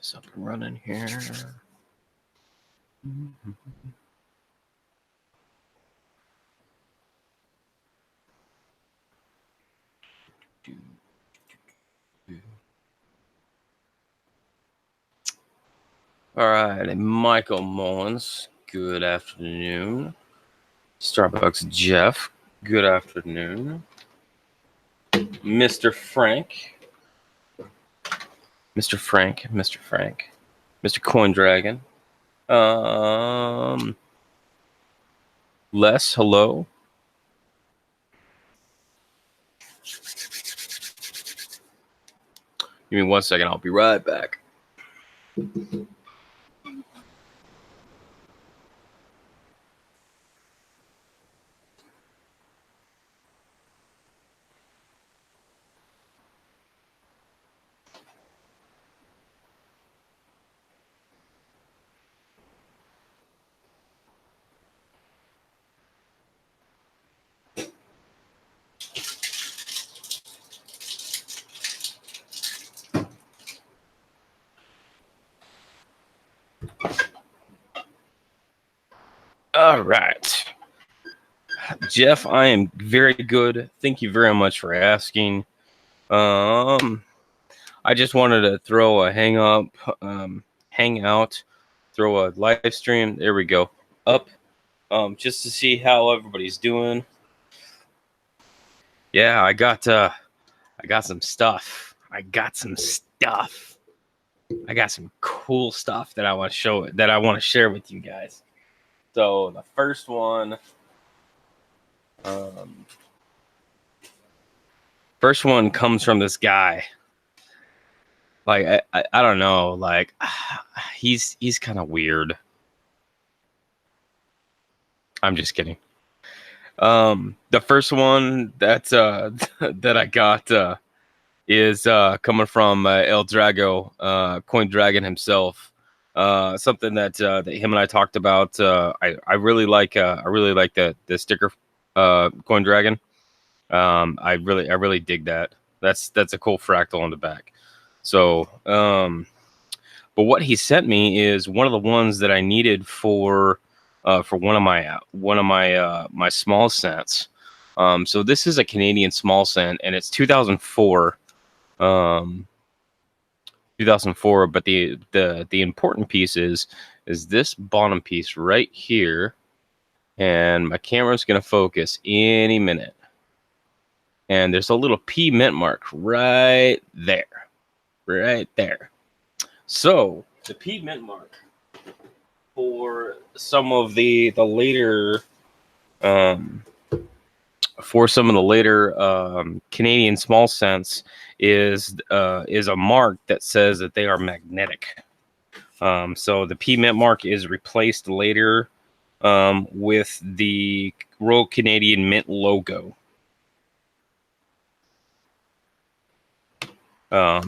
this up and running here. All right, Michael Mullins, good afternoon. Starbucks Jeff, good afternoon. Mr. Frank, Mr. Coin Dragon. Les, hello. Give me 1 second, I'll be right back. All right. Jeff, I am very good. Thank you very much for asking. I just wanted to throw a hangout, throw a live stream. There we go. Up. Just to see how everybody's doing. Yeah, I got some stuff. I got some cool stuff that I want to share with you guys. So the first one comes from this guy. Like I don't know, like he's kind of weird. I'm just kidding. The first one that's that I got is coming from El Drago, Coin Dragon himself. Something that him and I talked about. I really like the sticker Coin Dragon. I really dig that. That's a cool fractal on the back. So, but what he sent me is one of the ones that I needed for one of my my small cents. So this is a Canadian small cent, and it's 2004. 2004. But the important piece is this bottom piece right here, and my camera's gonna focus any minute. And there's a little P mint mark right there. So the P mint mark for some of the later Canadian small cents is a mark that says that they are magnetic. So the P mint mark is replaced later with the Royal Canadian Mint logo.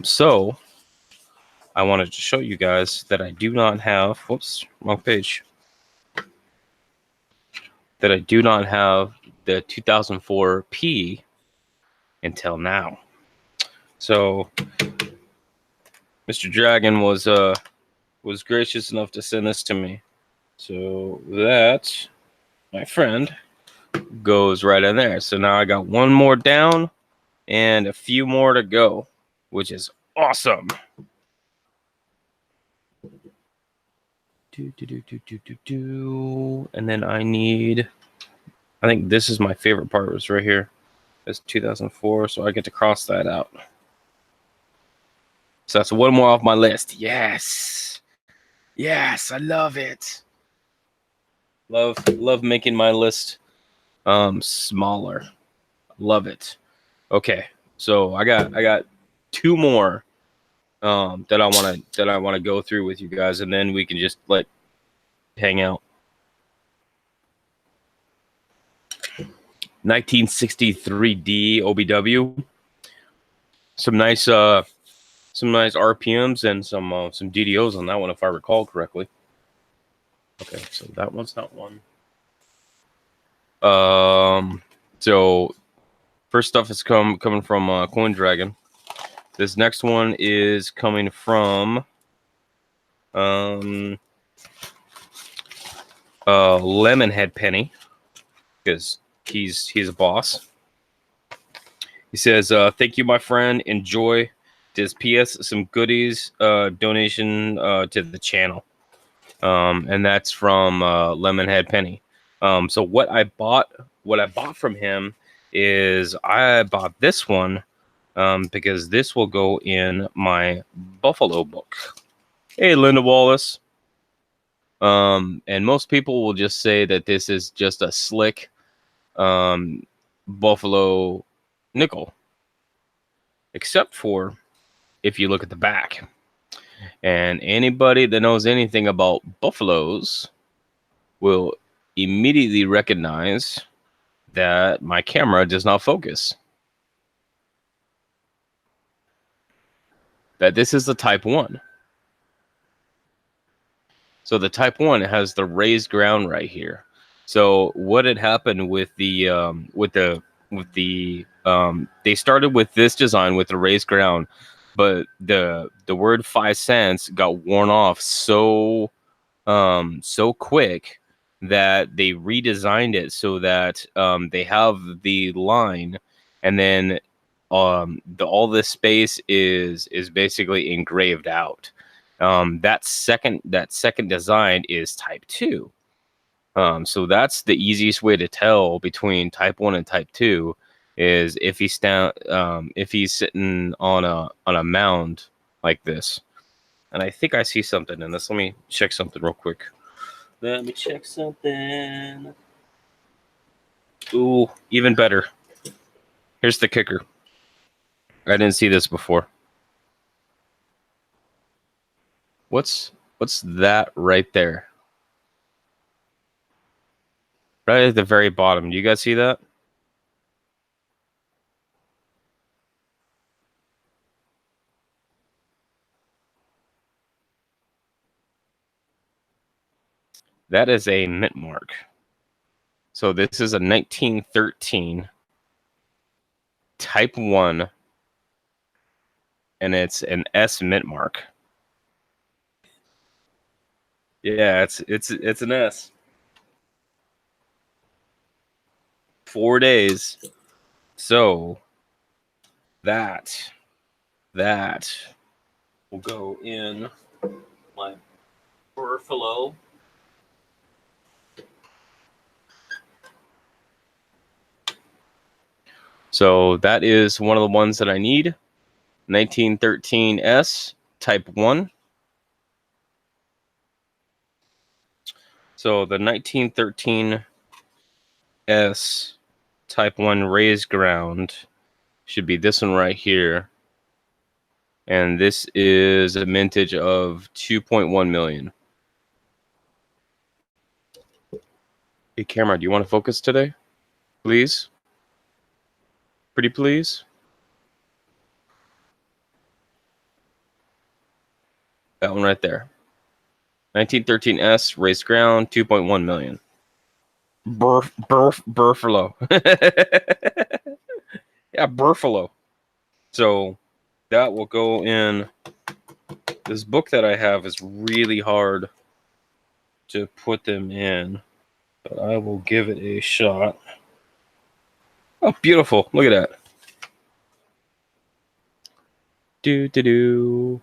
So I wanted to show you guys that I do not have, whoops, wrong page, that I do not have the 2004 P until now. So Mr. Dragon was gracious enough to send this to me. So that, my friend, goes right in there. So now I got one more down and a few more to go, which is awesome. And then I think this is my favorite part, was right here. It's 2004, so I get to cross that out. So that's one more off my list. Yes, I love it. Love making my list smaller. Love it. Okay, so I got two more that I want to go through with you guys, and then we can just hang out. 1963D OBW. Some nice RPMs and some DDOs on that one, if I recall correctly. Okay, so that one's not one. So first stuff is coming from Coin Dragon. This next one is coming from Lemonhead Penny, because he's a boss. He says, "Thank you, my friend. Enjoy." Does PS some goodies donation to the channel, and that's from Lemonhead Penny. So what I bought from him is I bought this one because this will go in my Buffalo book. Hey, Linda Wallace. And most people will just say that this is just a slick Buffalo nickel, except for if you look at the back. And anybody that knows anything about buffaloes will immediately recognize that my camera does not focus. That this is the Type 1. So the Type 1 has the raised ground right here. So what had happened with the they started with this design with the raised ground, but the word 5 cents got worn off so quick that they redesigned it so that they have the line, and then all this space is basically engraved out. That second design is Type 2. So that's the easiest way to tell between Type 1 and Type 2 is if he's sitting on a mound like this. And I think I see something in this. Let me check something real quick. Let me check something. Ooh, even better. Here's the kicker. I didn't see this before. What's that right there? Right at the very bottom. Do you guys see that? That is a mint mark. So this is a 1913 Type 1, and it's an S mint mark. Yeah, it's an S. 4 days. So that will go in my Buffalo. So that is one of the ones that I need. 1913 S Type 1. So the 1913 S Type 1 raised ground should be this one right here. And this is a mintage of 2.1 million. Hey, camera, do you want to focus today? Please? Pretty please? That one right there. 1913 S, raised ground, 2.1 million. Buffalo. Yeah, Buffalo. So that will go in. This book that I have is really hard to put them in, but I will give it a shot. Oh, beautiful. Look at that.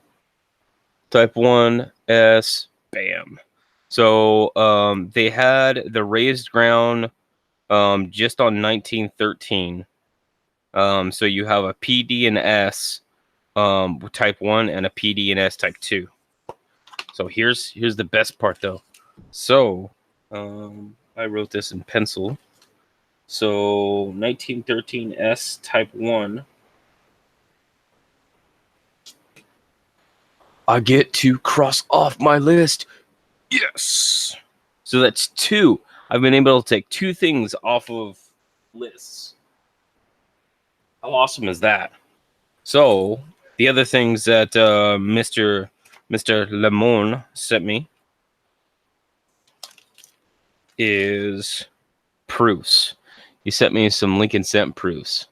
Type 1 S, bam. So they had the raised ground just on 1913. So you have a PD and S Type 1 and a PD and S Type 2. So here's the best part though. So I wrote this in pencil. So 1913 S Type 1. I get to cross off my list. Yes. So that's 2. I've been able to take 2 things off of lists. How awesome is that? So the other things that Mr. Lemon sent me is proofs. He sent me some Lincoln Cent proofs.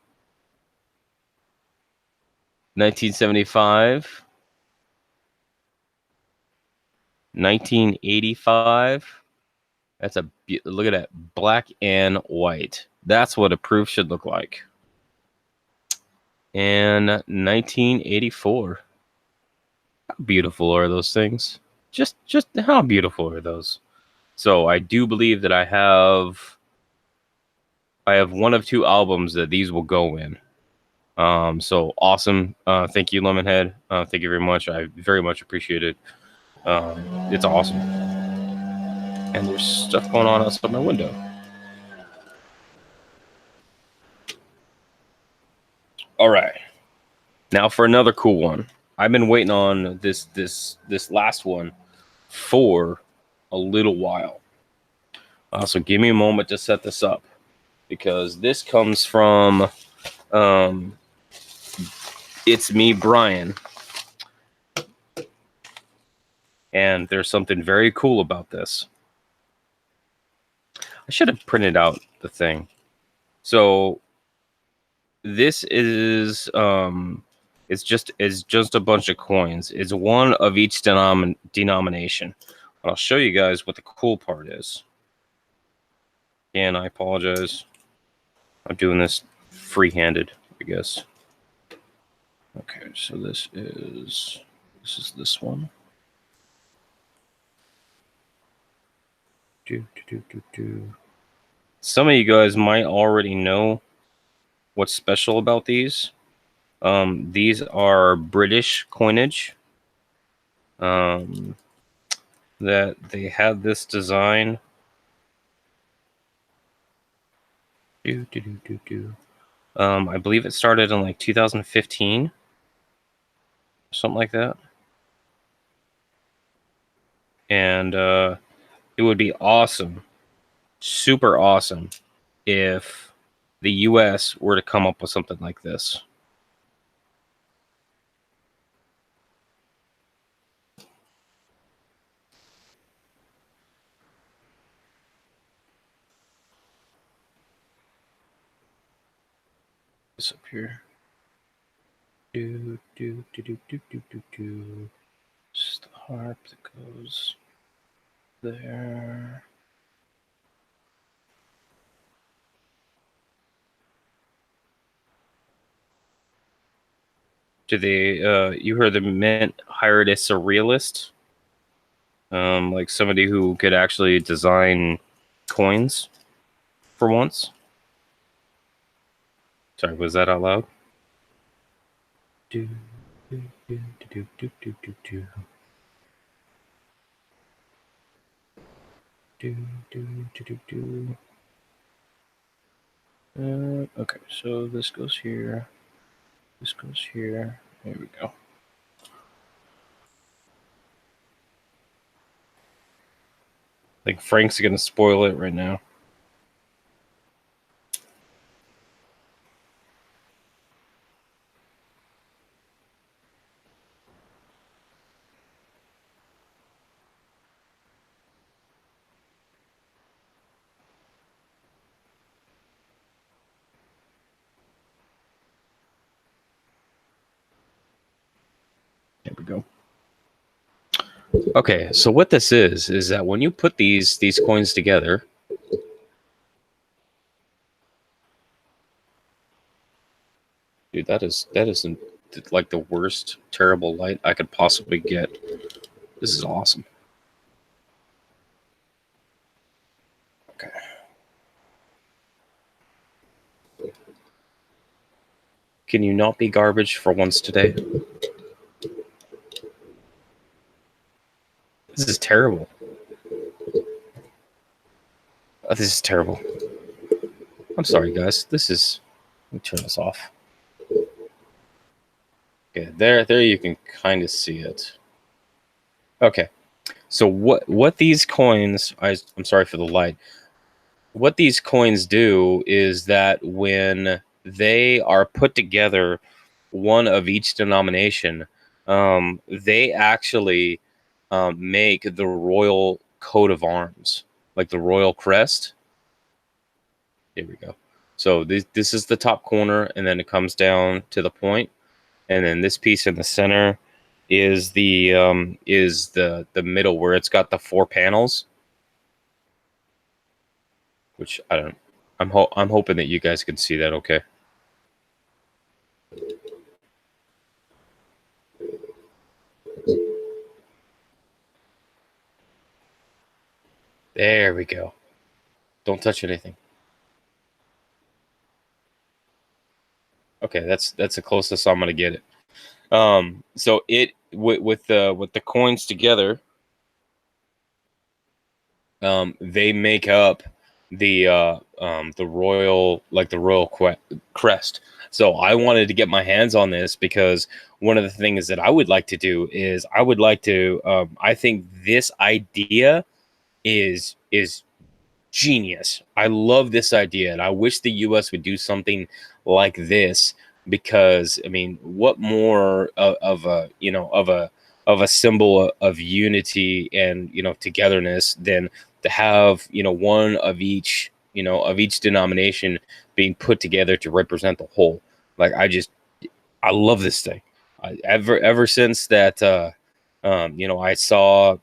1975. 1985. That's a look at that, black and white. That's what a proof should look like. And 1984. How beautiful are those things? Just how beautiful are those? So I do believe that I have one of two albums that these will go in. So awesome. Thank you, Lemonhead. Thank you very much. I very much appreciate it. It's awesome. And there's stuff going on outside my window. All right. Now for another cool one. I've been waiting on this last one for a little while. So give me a moment to set this up, because this comes from It's Me, Brian. And there's something very cool about this. I should have printed out the thing. So this is it's just a bunch of coins. It's one of each denomination. I'll show you guys what the cool part is. And I apologize. I'm doing this free-handed, I guess. Okay, so this is this one. Some of you guys might already know what's special about these. These are British coinage. That they had this design. I believe it started in like 2015, something like that. And it would be awesome, super awesome, if the US were to come up with something like this. This up here. Just the harp that goes there. Do they? You heard the Mint hired a surrealist, like somebody who could actually design coins for once. Sorry, was that out loud? Okay, so this goes here. This goes here. There we go. I think Frank's gonna spoil it right now. There we go. Okay, so what this is that when you put these coins together, dude, that is like the worst terrible light I could possibly get. This is awesome. Okay. Can you not be garbage for once today? This is terrible. This is terrible. I'm sorry, guys. This is... Let me turn this off. Okay, there you can kind of see it. Okay, so what these coins... I'm sorry for the light. What these coins do is that when they are put together, one of each denomination, they actually make the royal coat of arms, like the royal crest. Here we go. So this is the top corner, and then it comes down to the point, and then this piece in the center is the middle where it's got the 4 panels, which I don't. I'm hoping that you guys can see that. Okay. There we go. Don't touch anything. Okay, that's the closest I'm gonna get it. So it with the coins together, they make up the royal, like the royal crest. So I wanted to get my hands on this because one of the things that I would like to do is I would like to. I think this idea is genius. I love this idea, and I wish the U.S. would do something like this because I mean, what more of a of a symbol of unity and togetherness than to have one of each of each denomination being put together to represent the whole. Like I love this thing. Ever since that I saw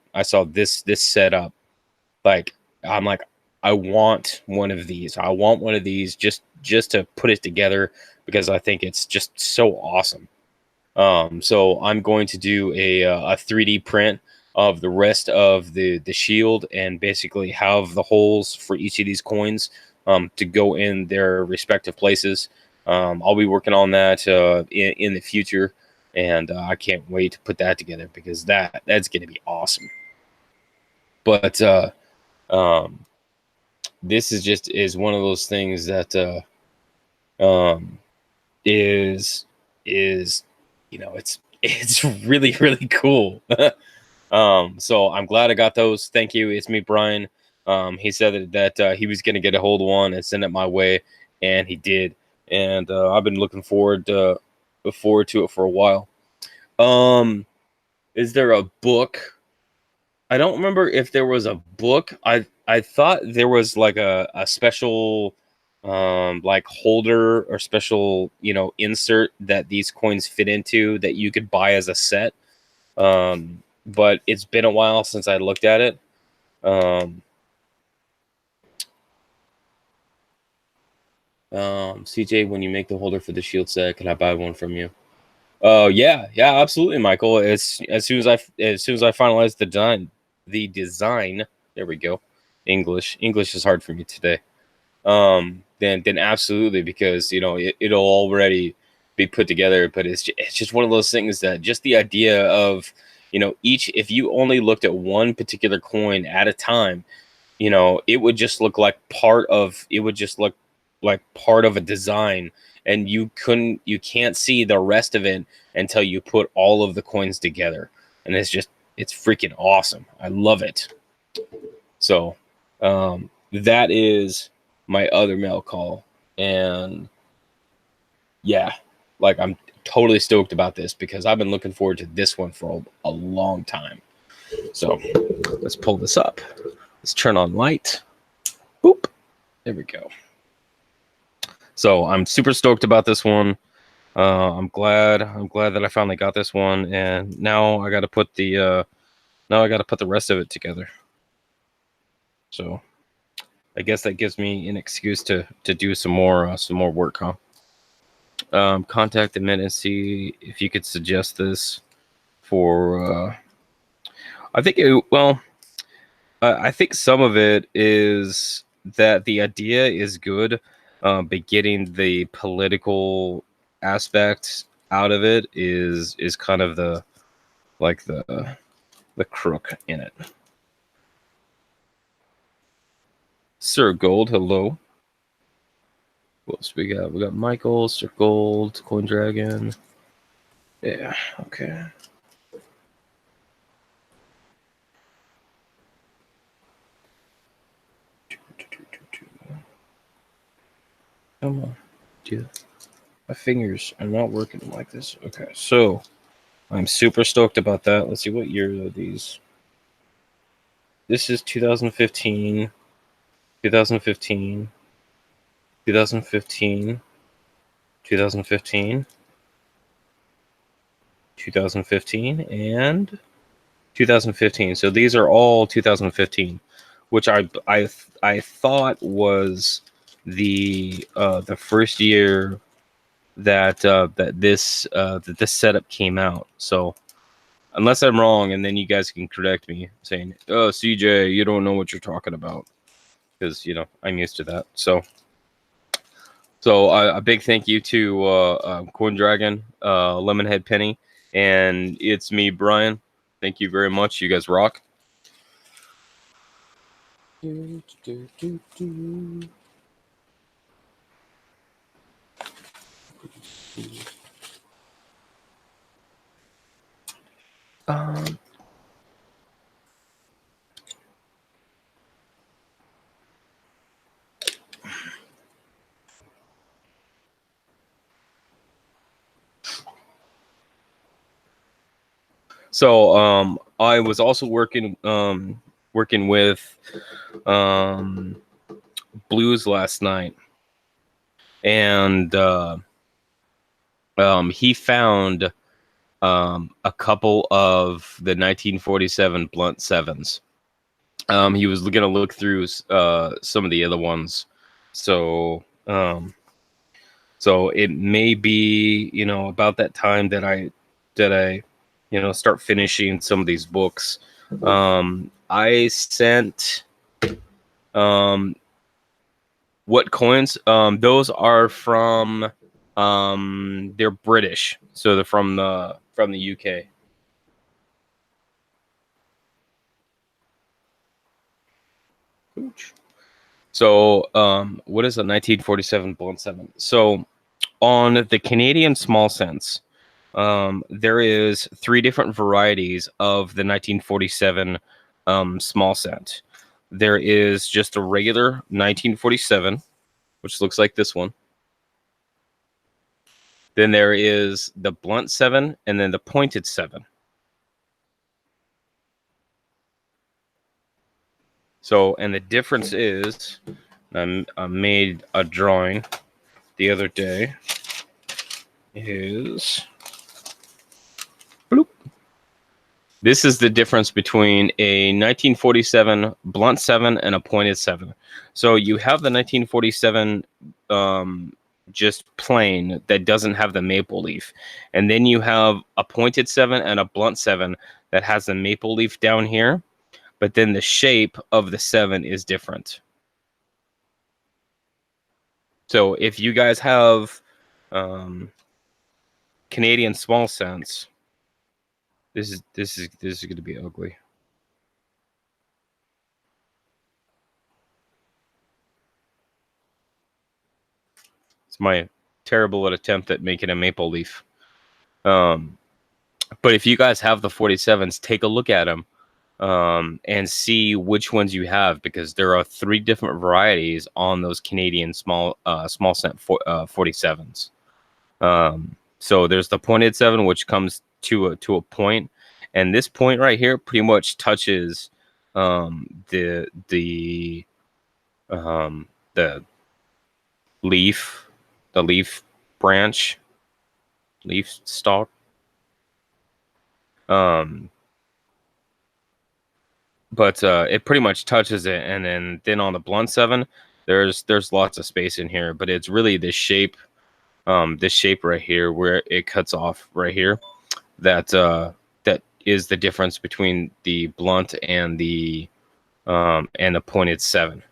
this setup, like I'm like, I want one of these. I want one of these just to put it together because I think it's just so awesome. So I'm going to do a 3D print of the rest of the shield and basically have the holes for each of these coins to go in their respective places. I'll be working on that in the future, and I can't wait to put that together because that's going to be awesome. But um, this is one of those things that um, is it's really really cool. So I'm glad I got those. Thank you. It's me, Brian. He said that he was gonna get a hold of one and send it my way, and he did. And I've been looking forward to it for a while. Um, is there a book? I don't remember if there was a book. I thought there was like a special like holder or special, insert that these coins fit into that you could buy as a set. But it's been a while since I looked at it. Um, CJ, when you make the holder for the shield set, can I buy one from you? Oh yeah, yeah, absolutely, Michael. As soon as I finalize the design, there we go. English is hard for me today. Then absolutely, because it'll already be put together. But it's just one of those things that just the idea of each, if you only looked at one particular coin at a time, it would just look like part of a design, and you can't see the rest of it until you put all of the coins together, and it's freaking awesome. I love it. So that is my other mail call, and yeah, like I'm totally stoked about this because I've been looking forward to this one for a long time. So let's pull this up. Let's turn on light. Boop. There we go. So I'm super stoked about this one. I'm glad that I finally got this one, and now I got to put the rest of it together. So I guess that gives me an excuse to do some more work, huh? Contact the men and see if you could suggest this for. I think I think some of it is that the idea is good, but getting the political aspect out of it is kind of like the crook in it. Sir Gold, hello. What else we got? We got Michael, Sir Gold, Coin Dragon. Yeah, okay. Come on, dude. My fingers are not working like this. Okay, so I'm super stoked about that. Let's see, what year are these? This is 2015, 2015, 2015, 2015, 2015 and 2015. So these are all 2015, which I thought was the first year that this setup came out. So unless I'm wrong, and then you guys can correct me saying, "Oh, CJ, you don't know what you're talking about," because I'm used to that. So a big thank you to Corn Dragon, Lemonhead Penny, and it's me, Brian. Thank you very much. You guys rock. Um, so I was also working with Blues last night, and he found a couple of the 1947 blunt sevens. He was gonna look through some of the other ones, so so it may be about that time that I start finishing some of these books. I sent what coins? Those are from they're British, so they're from the UK. So, what is a 1947 blunt seven? So, on the Canadian small cents, there is 3 different varieties of the 1947 small cent. There is just a regular 1947, which looks like this one. Then there is the blunt 7, and then the pointed 7. So, and the difference is, I made a drawing the other day, is bloop. This is the difference between a 1947 blunt 7 and a pointed 7. So you have the 1947 just plain that doesn't have the maple leaf, and then you have a pointed 7 and a blunt 7 that has the maple leaf down here, but then the shape of the 7 is different. So if you guys have Canadian small cents, this is going to be ugly. It's my terrible attempt at making a maple leaf. But if you guys have the 47s, take a look at them and see which ones you have, because there are 3 different varieties on those Canadian small cent 47s. So there's the pointed 7, which comes to a point, and this point right here pretty much touches the leaf, the leaf branch, leaf stalk. But it pretty much touches it, and then on the blunt 7, there's lots of space in here, but it's really this shape right here where it cuts off right here that that is the difference between the blunt and the pointed 7.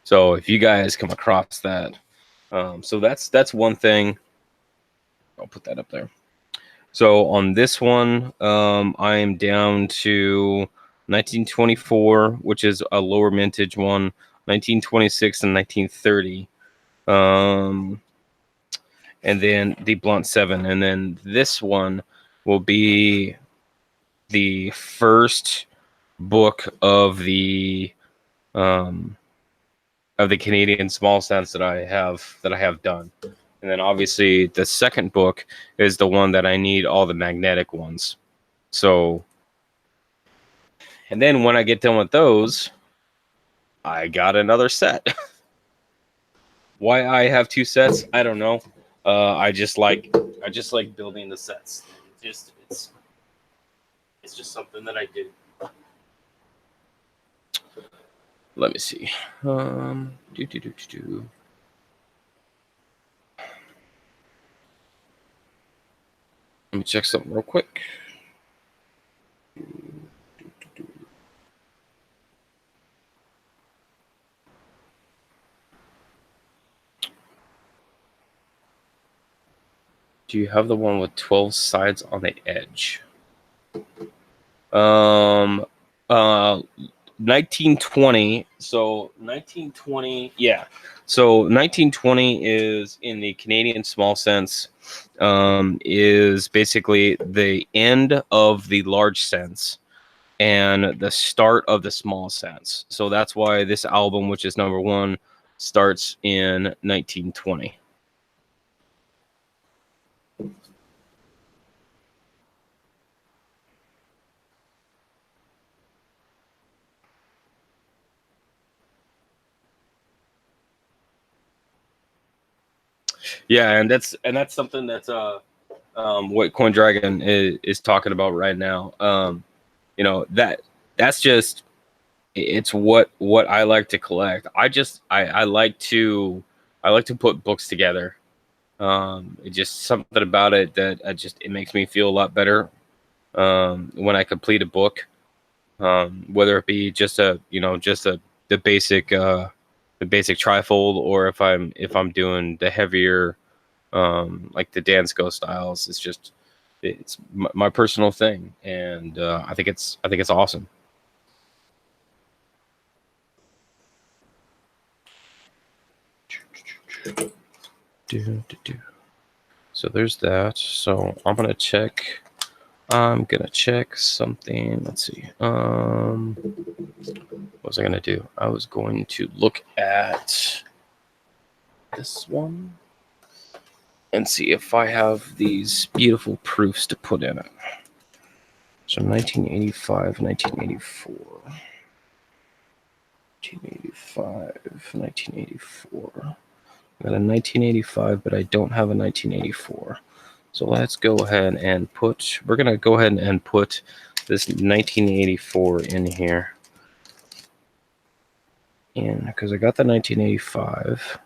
So if you guys come across that, so that's one thing. I'll put that up there. So on this one, I am down to 1924, which is a lower mintage one, 1926 and 1930. And then the blunt 7, and then this one will be the first book of the Canadian small cents that I have done. And then obviously the second book is the one that I need all the magnetic ones. So, and then when I get done with those, I got another set. Why I have 2 sets, I don't know. I just like I just like building the sets. It's just something that I do. Let me see. Let me check something real quick. Do you have the one with 12 sides on the edge? 1920. So 1920, yeah. So 1920 is in the Canadian small sense, is basically the end of the large sense and the start of the small sense. So that's why this album, which is number one, starts in 1920. Yeah, and that's something that's what Coin Dragon is talking about right now. You know, that's just, it's what I like to collect. I like to put books together. It's just something about it that it makes me feel a lot better when I complete a book. Whether it be just the basic trifold, or if I'm doing the heavier like the dance go styles. It's my personal thing, and I think it's awesome. So there's that. So I'm gonna check something. Let's see. What was I gonna do? I was going to look at this one and see if I have these beautiful proofs to put in it. So 1985, 1984. 1985, 1984. I got a 1985, but I don't have a 1984. So let's go ahead and we're going to go ahead and put this 1984 in here. Because I got the 1985,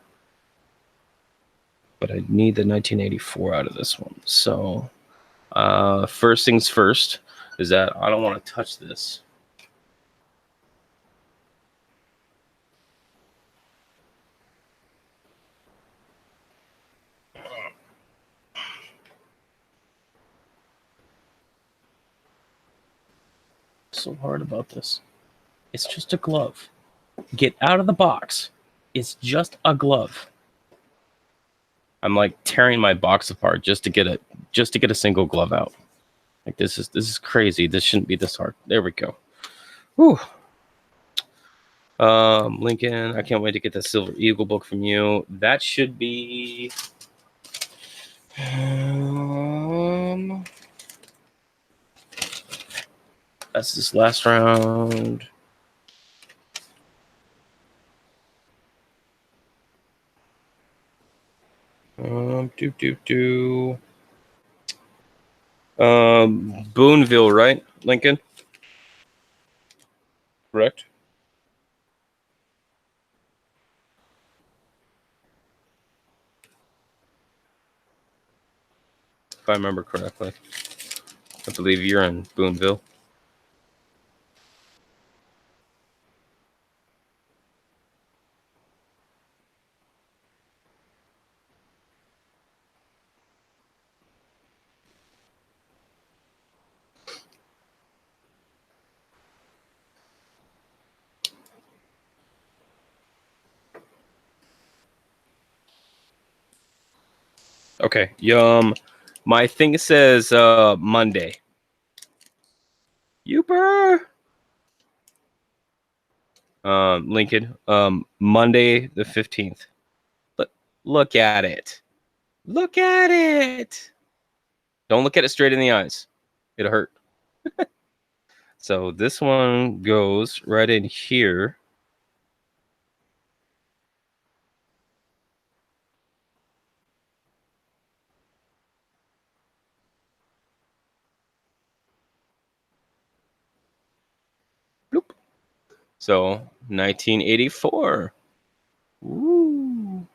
but I need the 1984 out of this one. So first things first is that I don't want to touch this. So hard about this. It's just a glove. Get out of the box. It's just a glove. I'm like tearing my box apart just to get a single glove out. Like this is crazy. This shouldn't be this hard. There we go. Whew. Lincoln, I can't wait to get the Silver Eagle book from you. That should be that's this last round. Boonville, right, Lincoln? Correct. If I remember correctly. I believe you're in Boonville. Okay. My thing says Monday. Youper. Lincoln. Monday the 15th. Look at it. Look at it. Don't look at it straight in the eyes. It'll hurt. So this one goes right in here. So 1984. Woo.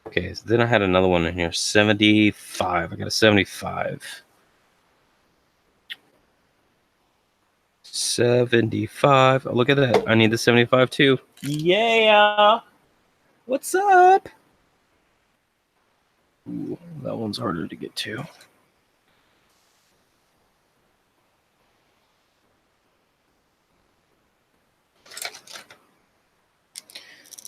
Okay, so then I had another one in here. 75. I got a 75. 75. Oh, look at that. I need the 75 too. Yeah. What's up? Ooh, that one's harder to get to.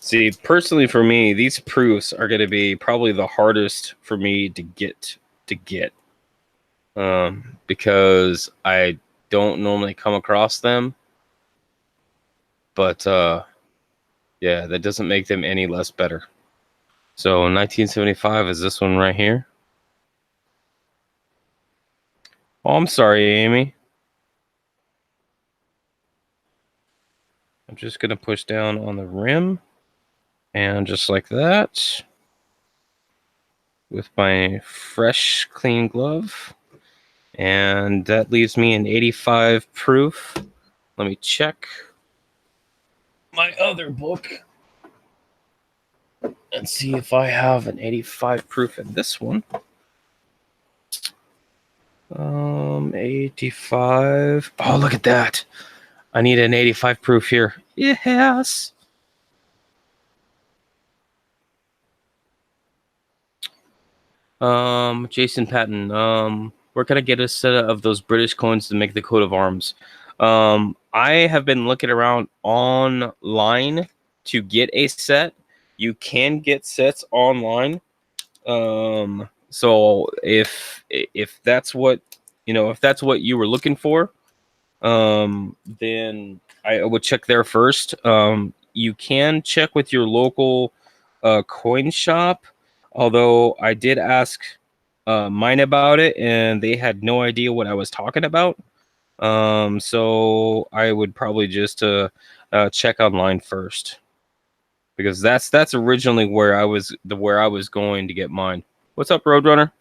See, personally for me, these proofs are going to be probably the hardest for me to get because I don't normally come across them. But yeah, that doesn't make them any less better. So 1975 is this one right here. Oh, I'm sorry, Amy. I'm just going to push down on the rim. And just like that. With my fresh, clean glove. And that leaves me an 85 proof. Let me check my other book and see if I have an 85 proof in this one. 85. Oh, look at that. I need an 85 proof here. Yes. Jason Patton. Where can I get a set of those British coins to make the coat of arms? I have been looking around online to get a set. You can get sets online. So if that's what if that's what you were looking for, then I would check there first. You can check with your local coin shop, although I did ask mine about it, and they had no idea what I was talking about. So I would probably just check online first, because that's originally where I was going to get mine. What's up, Roadrunner?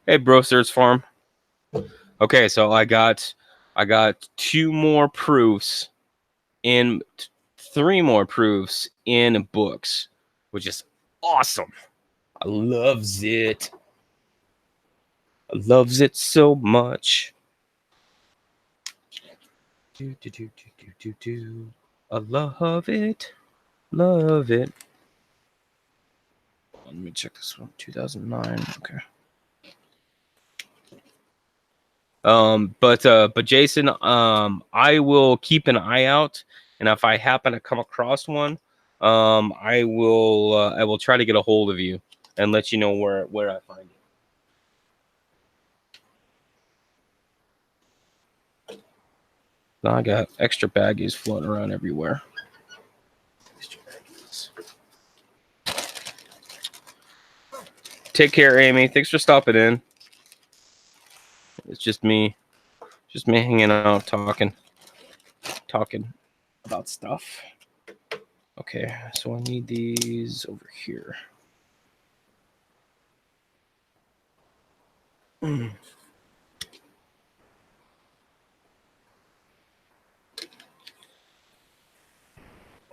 Hey, Bro Search Farm. Okay, so I got 2 more proofs in 3 more proofs in books, which is awesome. I loves it. I loves it so much. I love it. Love it. Let me check this one. 2009. Okay. But Jason, I will keep an eye out, and if I happen to come across one, I will try to get a hold of you and let you know where I find it. I got extra baggies floating around everywhere. Take care, Amy. Thanks for stopping in. It's just me hanging out, talking about stuff. Okay, so I need these over here.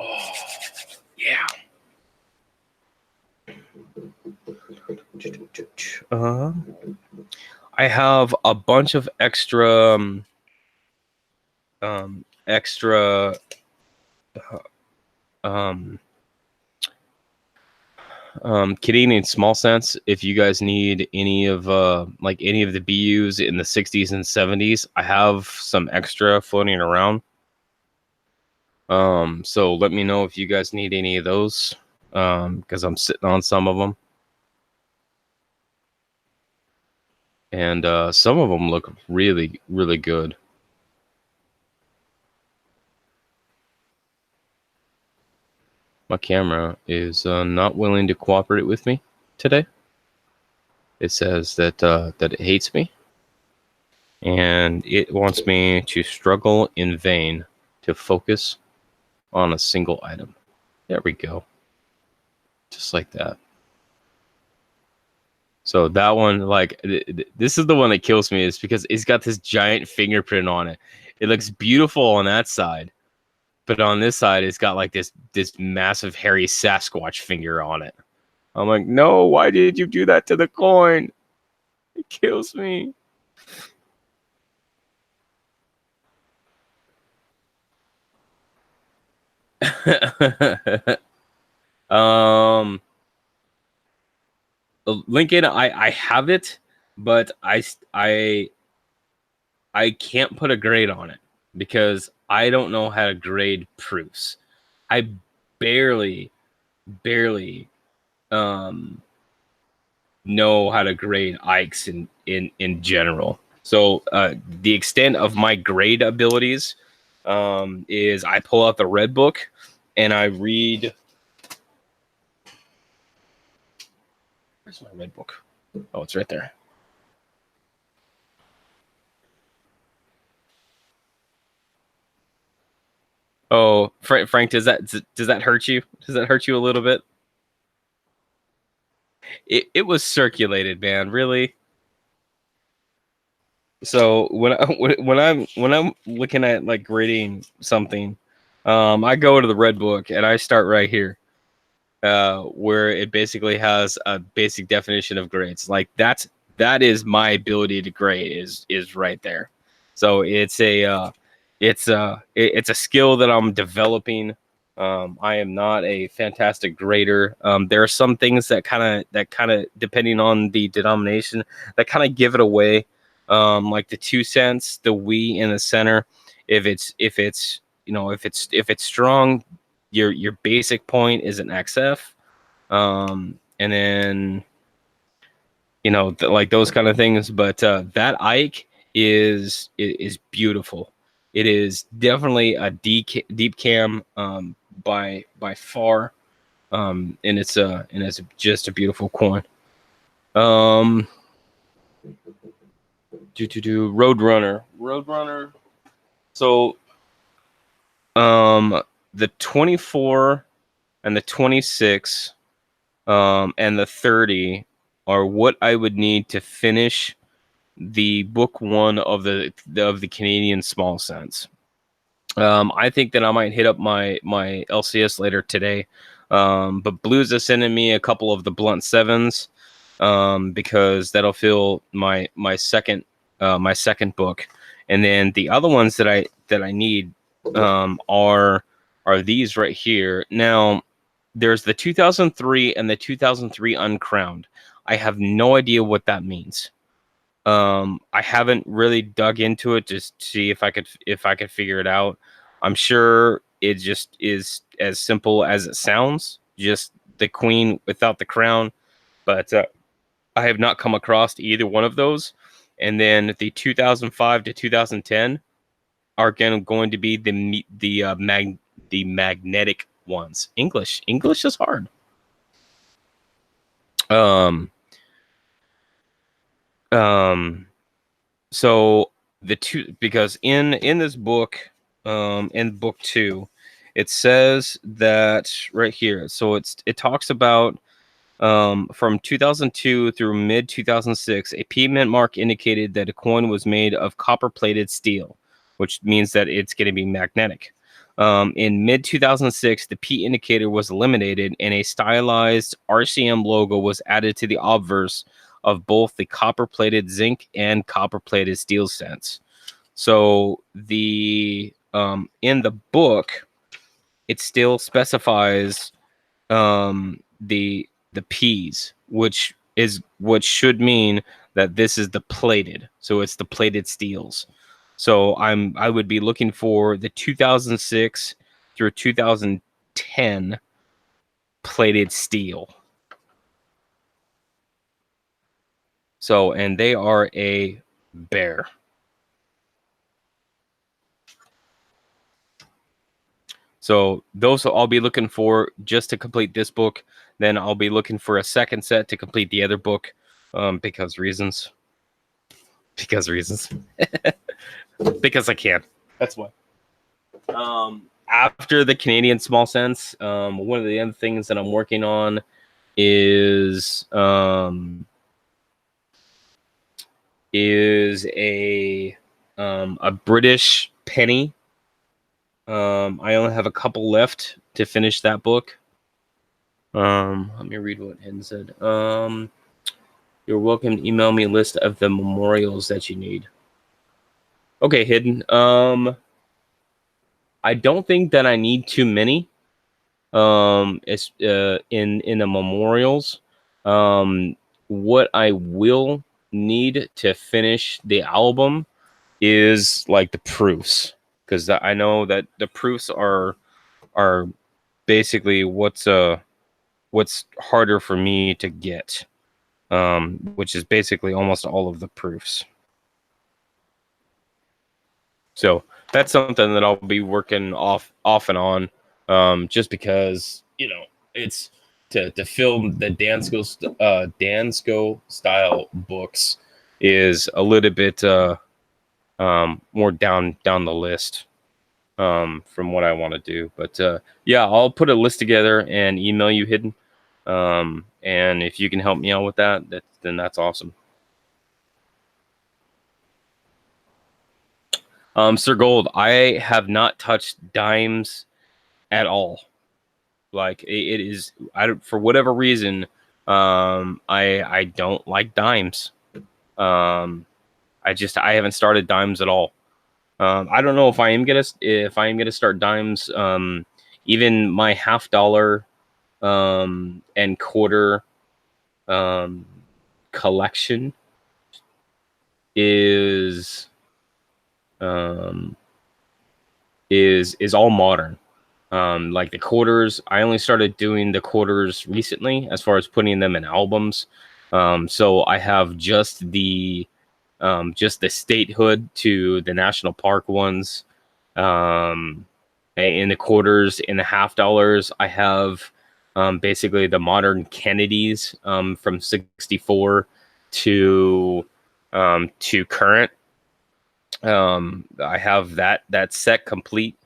Oh, yeah. I have a bunch of extra Canadian small cents. If you guys need any of any of the BUs in the 60s and 70s, I have some extra floating around. So let me know if you guys need any of those, because I'm sitting on some of them. And some of them look really, really good. My camera is not willing to cooperate with me today. It says that that it hates me, and it wants me to struggle in vain to focus on a single item. There we go. Just like that. So that one, like, this is the one that kills me, is because it's got this giant fingerprint on it. It looks beautiful on that side, But on this side, it's got like this massive hairy Sasquatch finger on it. I'm like, no, why did you do that to the coin? It kills me. um, Lincoln, I have it, but I can't put a grade on it because I don't know how to grade proofs. I barely um know how to grade Ikes in general. So the extent of my grade abilities is I pull out the red book and I read. Where's my red book? Oh, it's right there. Oh, Frank, does that hurt you? Does that hurt you a little bit? It was circulated, man. Really. So when I'm looking at like grading something, I go to the red book and I start right here, where it basically has a basic definition of grades. Like that is my ability to grade is right there. So it's a skill that I'm developing. I am not a fantastic grader. There are some things that kind of depending on the denomination that kind of give it away. Like the 2 cents, the we in the center. If it's if it's strong, your basic point is an XF. And then like those kind of things. But that Ike is beautiful. It is definitely a deep cam, by far. And it's just a beautiful coin. Um, do Roadrunner. So the 24 and the 26 and the 30 are what I would need to finish the book one of the Canadian small sense. I think that I might hit up my LCS later today. But Blues is sending me a couple of the blunt sevens, because that'll fill my second book, and then the other ones that I need are these right here. Now, there's the 2003 and the 2003 Uncrowned. I have no idea what that means. I haven't really dug into it to see if I could figure it out. I'm sure it just is as simple as it sounds, just the queen without the crown. But I have not come across either one of those. And then the 2005 to 2010 are going to be the magnetic ones. English is hard. Um, um, so the two, because in this book, in book two, it says that right here. So it talks about, from 2002 through mid 2006, a P mint mark indicated that a coin was made of copper plated steel, which means that it's going to be magnetic. In mid 2006, the P indicator was eliminated and a stylized RCM logo was added to the obverse of both the copper plated zinc and copper plated steel cents. So the in the book, it still specifies the P's, which is what should mean that this is the plated. So it's the plated steels. So I would be looking for the 2006 through 2010 plated steel. So, and they are a bear. So those I'll be looking for just to complete this book. Then I'll be looking for a second set to complete the other book, because reasons. Because reasons. Because I can. That's why. After the Canadian small sense, one of the other things that I'm working on is a British penny. I only have a couple left to finish that book. Let me read what Hidden said. You're welcome to email me a list of the memorials that you need. Okay, Hidden. I don't think that I need too many. It's in the memorials. What I will need to finish the album is like the proofs, because I know that the proofs are basically what's harder for me to get, which is basically almost all of the proofs. So that's something that I'll be working off and on, just because it's to film the Dansko style books is a little bit more down the list, from what I want to do. But yeah, I'll put a list together and email you, Hidden. And if you can help me out with that, then that's awesome. Sir Gold, I have not touched dimes at all. Like it is, for whatever reason, I don't like dimes. I haven't started dimes at all. I don't know if I am gonna start dimes. Even my $50 and quarter collection is all modern. Like the quarters, I only started doing the quarters recently as far as putting them in albums. So I have just the statehood to the national park ones. In the quarters, in the $50, I have basically the modern Kennedys, from 64 to current. I have that set complete.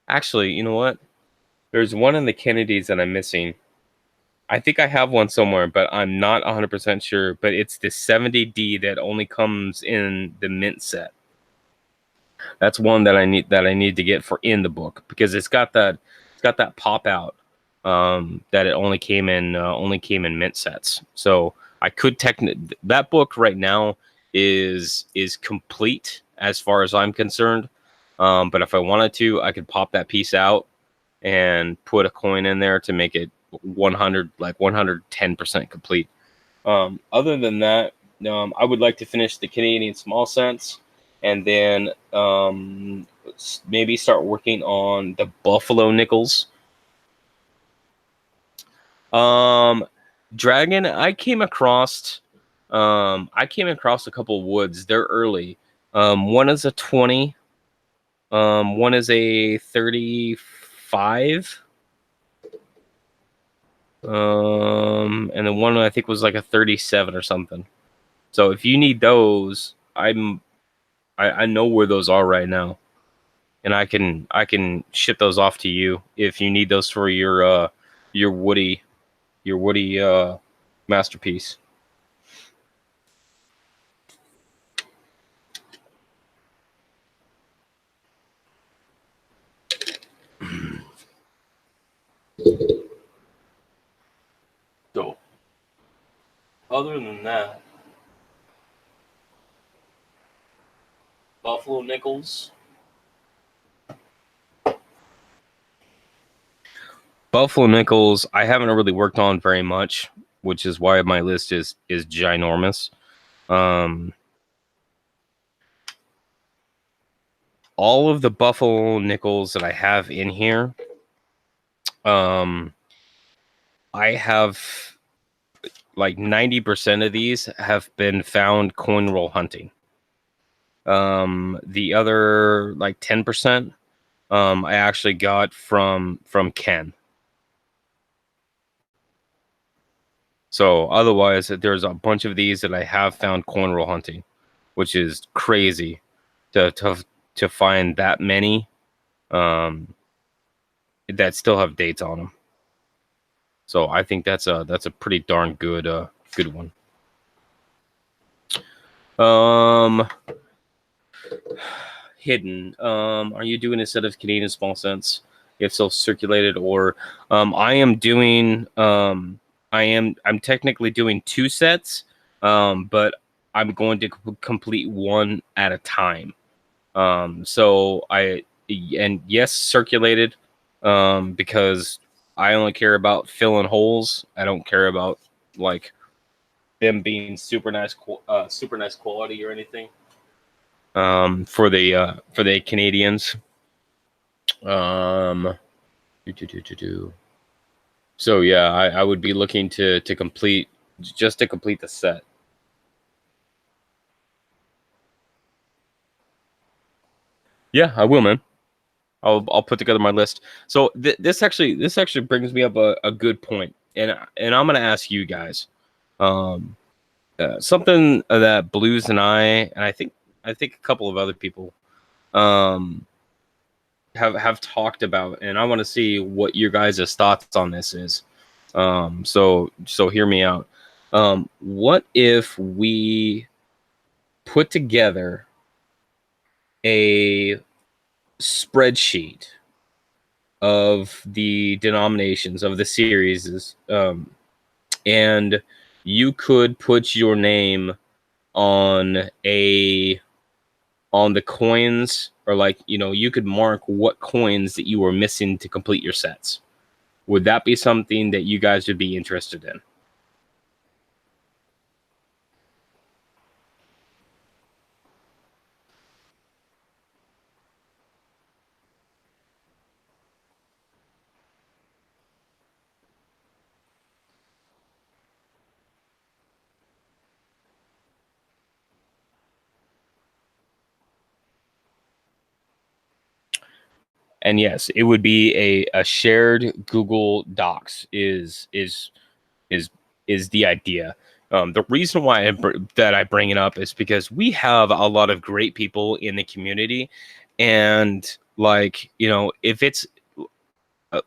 Actually, you know what? There's one in the Kennedys that I'm missing. I think I have one somewhere, but I'm not 100% sure. But it's the 70D that only comes in the mint set. That's one that I need to get for in the book, because it's got that pop out, that it only came in mint sets. So I could that book right now is complete as far as I'm concerned. But if I wanted to, I could pop that piece out and put a coin in there to make it 110% complete. Other than that, I would like to finish the Canadian small cents, and then maybe start working on the Buffalo nickels. Dragon, I came across a couple of woods. They're early. One is a 20. One is a 35. And the one I think was like a 37 or something. So if you need those, I know where those are right now, and I can ship those off to you if you need those for your woody masterpiece. So other than that, Buffalo nickels. Buffalo nickels, I haven't really worked on very much, which is why my list is ginormous. All of the Buffalo nickels that I have in here, I have like 90% of these have been found coin roll hunting. The other like 10%, I actually got from Ken. So otherwise, there's a bunch of these that I have found coin roll hunting, which is crazy to find that many that still have dates on them. So I think that's a pretty darn good one. hidden? Are you doing a set of Canadian small cents? If so, circulated, or I am doing I'm technically doing two sets, but I'm going to complete one at a time. So and yes, circulated, because I only care about filling holes. I don't care about like them being super nice quality or anything. For the Canadians. Um, so yeah, I would be looking to complete just to complete the set. Yeah, I will, man. I'll put together my list. So this actually brings me up a good point, and I'm gonna ask you guys, um, something that Blues and I think a couple of other people, um, have talked about, and I want to see what your guys' thoughts on this is. So hear me out. What if we put together a spreadsheet of the denominations of the series, and you could put your name on a on the coins, or like, you could mark what coins that you were missing to complete your sets. Would that be something that you guys would be interested in? And yes, it would be a shared Google Docs is is the idea. The reason why that I bring it up is because we have a lot of great people in the community, and like, if it's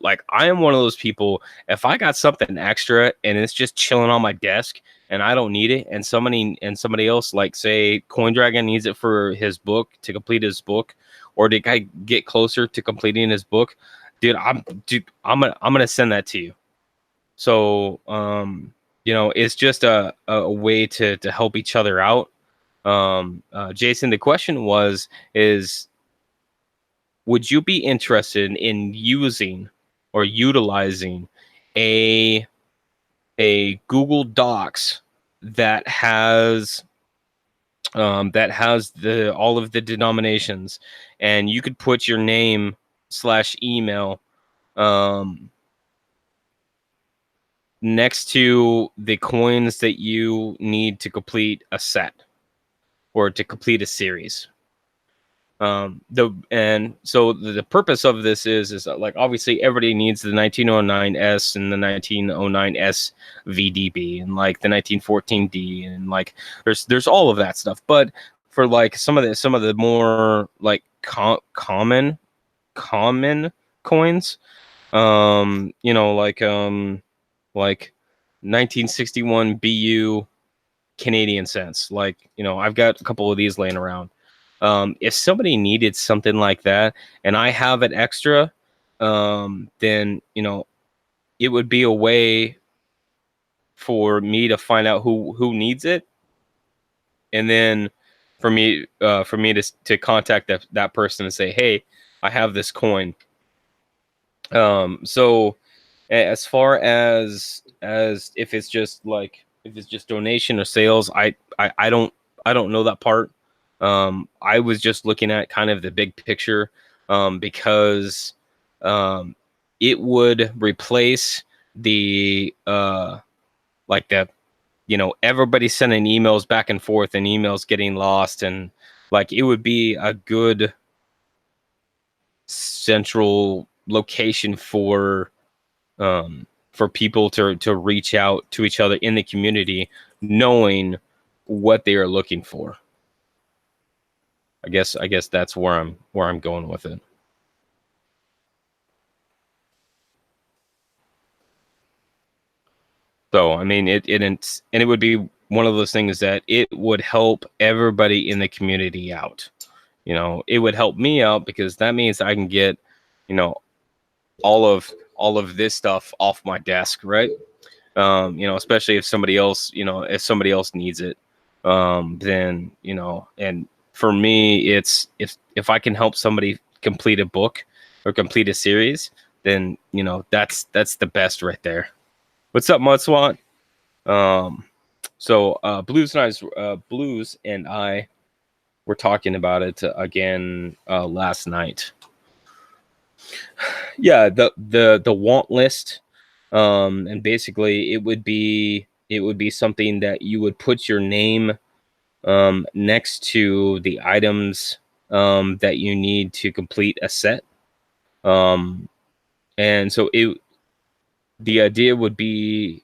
like, I am one of those people. If I got something extra and it's just chilling on my desk and I don't need it, and somebody else, like say CoinDragon, needs it for his book to complete his book, or the guy get closer to completing his book, dude, I'm gonna send that to you. So it's just a way to help each other out. Jason, the question was is would you be interested in using or utilizing a a Google Docs that has the all of the denominations, and you could put your name slash email, um, next to the coins that you need to complete a set or to complete a series. The purpose of this is that, like, obviously everybody needs the 1909S and the 1909S VDB and like the 1914D, and like there's all of that stuff. But for like some of the more like common coins, like 1961 BU Canadian cents. Like, I've got a couple of these laying around. If somebody needed something like that and I have it extra, then, it would be a way for me to find out who needs it, and then for me to contact that person and say, hey, I have this coin. So as far as if it's just donation or sales, I don't know that part. I was just looking at kind of the big picture, because um, it would replace the like the everybody sending emails back and forth and emails getting lost, and like it would be a good central location for people to reach out to each other in the community, knowing what they are looking for. I guess that's where I'm going with it. So I mean, and it would be one of those things that it would help everybody in the community out. it would help me out because that means I can get, you know, all of this stuff off my desk, right? Especially if somebody else needs it, then, and for me, it's if I can help somebody complete a book or complete a series, then, that's the best right there. What's up, Mudswat? Blues and I were talking about it again last night. Yeah, the want list, and basically it would be something that you would put your name next to the items that you need to complete a set. Um, and so the idea would be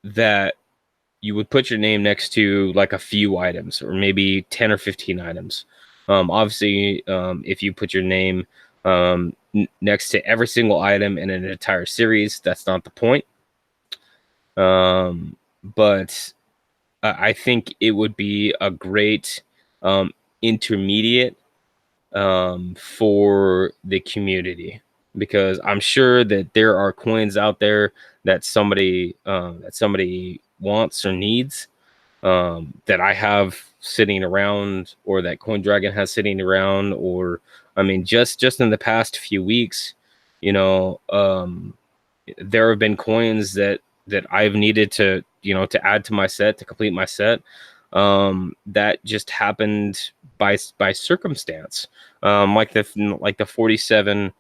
that you would put your name next to like a few items or maybe 10 or 15 items. Obviously, if you put your name next to every single item in an entire series, that's not the point. But I think it would be a great intermediate for the community, because I'm sure that there are coins out there that somebody wants or needs, that I have sitting around, or that Coin Dragon has sitting around, or I mean, just in the past few weeks, you know, there have been coins that I've needed to add to my set to complete my set, that just happened by circumstance, like the 47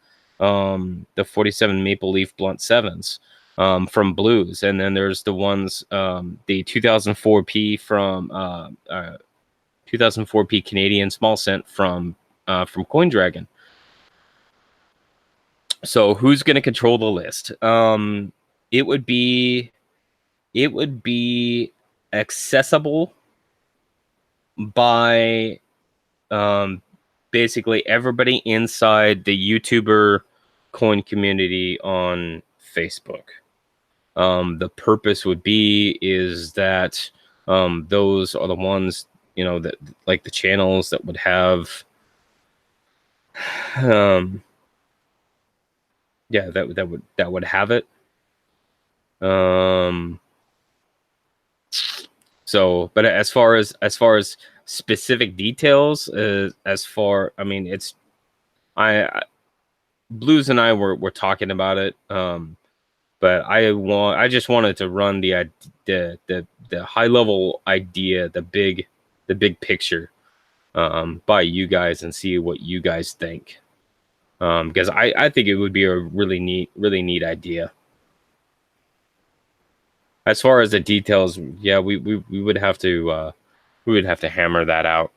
Maple Leaf Blunt Sevens from Blues, and then there's the ones, the 2004p from 2004p Canadian small cent from Coin Dragon. So who's going to control the list? It would be it would be accessible by basically everybody inside the YouTuber coin community on Facebook. The purpose would be is that those are the ones, that like the channels that would have yeah, that would have it. So, but as far as specific details, I mean, I Blues and I were talking about it, but I just wanted to run the high level idea, the big picture, by you guys and see what you guys think, because I think it would be a really neat idea. As far as the details, yeah, we would have to hammer that out.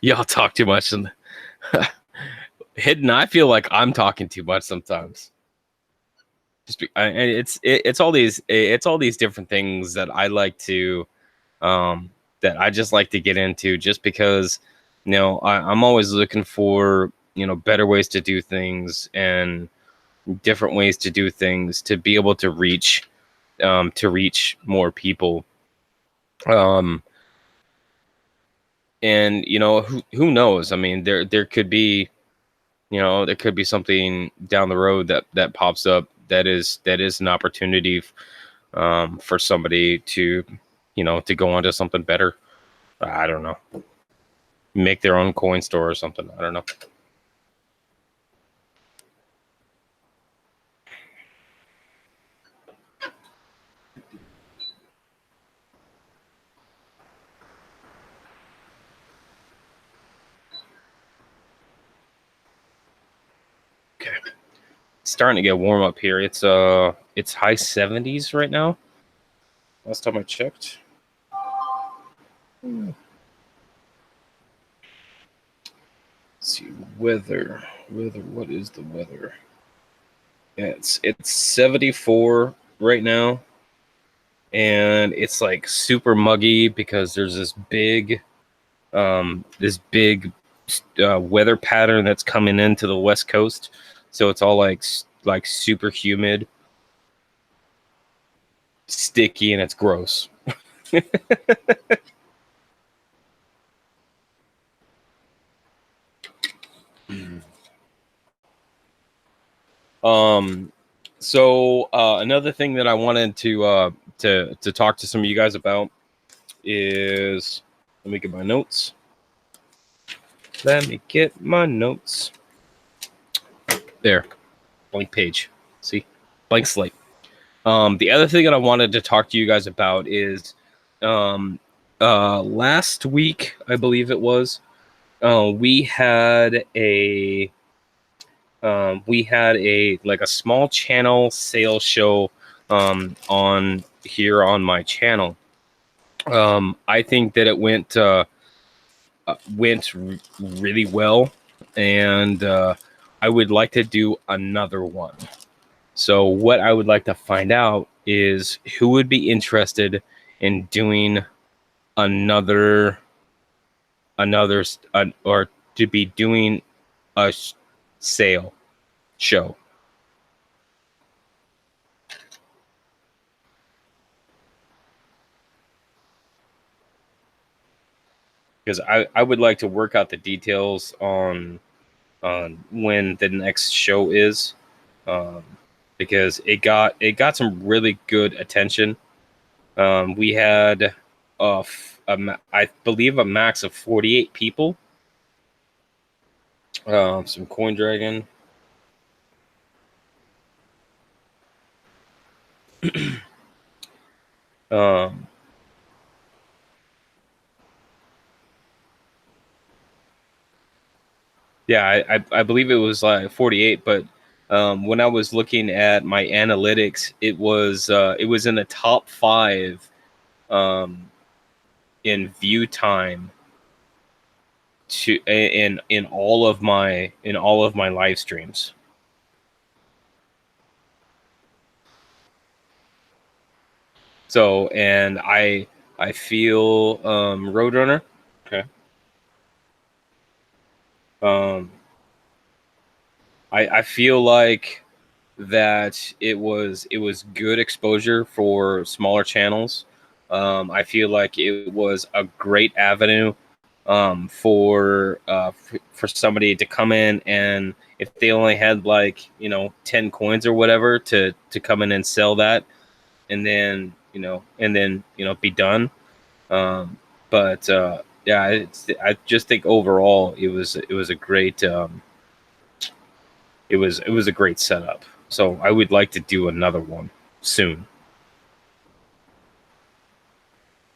Y'all talk too much, and hidden. I feel like I'm talking too much sometimes. And it's all these different things that I like to, that I just like to get into, just because, I'm always looking for, better ways to do things and different ways to do things to be able to reach more people. Um, and who knows? I mean, there could be something down the road that pops up that is an opportunity, for somebody to go onto something better. I don't know, make their own coin store or something. I don't know. Okay, it's starting to get warm up here. It's high 70s right now. Last time I checked. Let's see, weather. What is the weather? Yeah, it's 74 right now. and it's like super muggy because there's this big weather pattern that's coming into the West Coast, so it's all like super humid, sticky, and it's gross. Um, so another thing that I wanted to talk to some of you guys about is, let me get my notes. Let me get my notes. There, blank page. See, blank slate. The other thing that I wanted to talk to you guys about is, um, last week I believe it was, we had a like a small channel sales show on here on my channel. I think that it went really well, and I would like to do another one. So what I would like to find out is who would be interested in doing another or to be doing a sale show. Because I would like to work out the details on when the next show is, um, because it got some really good attention. We had I believe a max of 48 people. Some Coin Dragon. Um, yeah, I believe it was like 48, but when I was looking at my analytics, it was in the top 5 um, in view time to in all of my live streams. So, and I feel Roadrunner. Okay. Um, I feel like that it was good exposure for smaller channels. I feel like it was a great avenue for somebody to come in, and if they only had like 10 coins or whatever to come in and sell that, and then be done. But yeah, I just think overall it was a great it was a great setup. So I would like to do another one soon.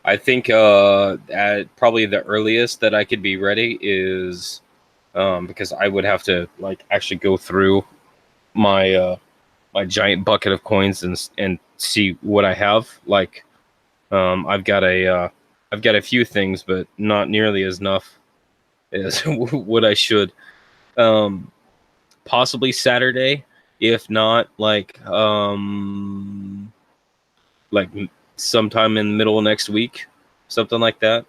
I think at probably the earliest that I could be ready is because I would have to like actually go through my my giant bucket of coins and see what I have. Like I've got a few things, but not nearly as enough as what I should. Um, Possibly Saturday, if not like sometime in the middle of next week, something like that.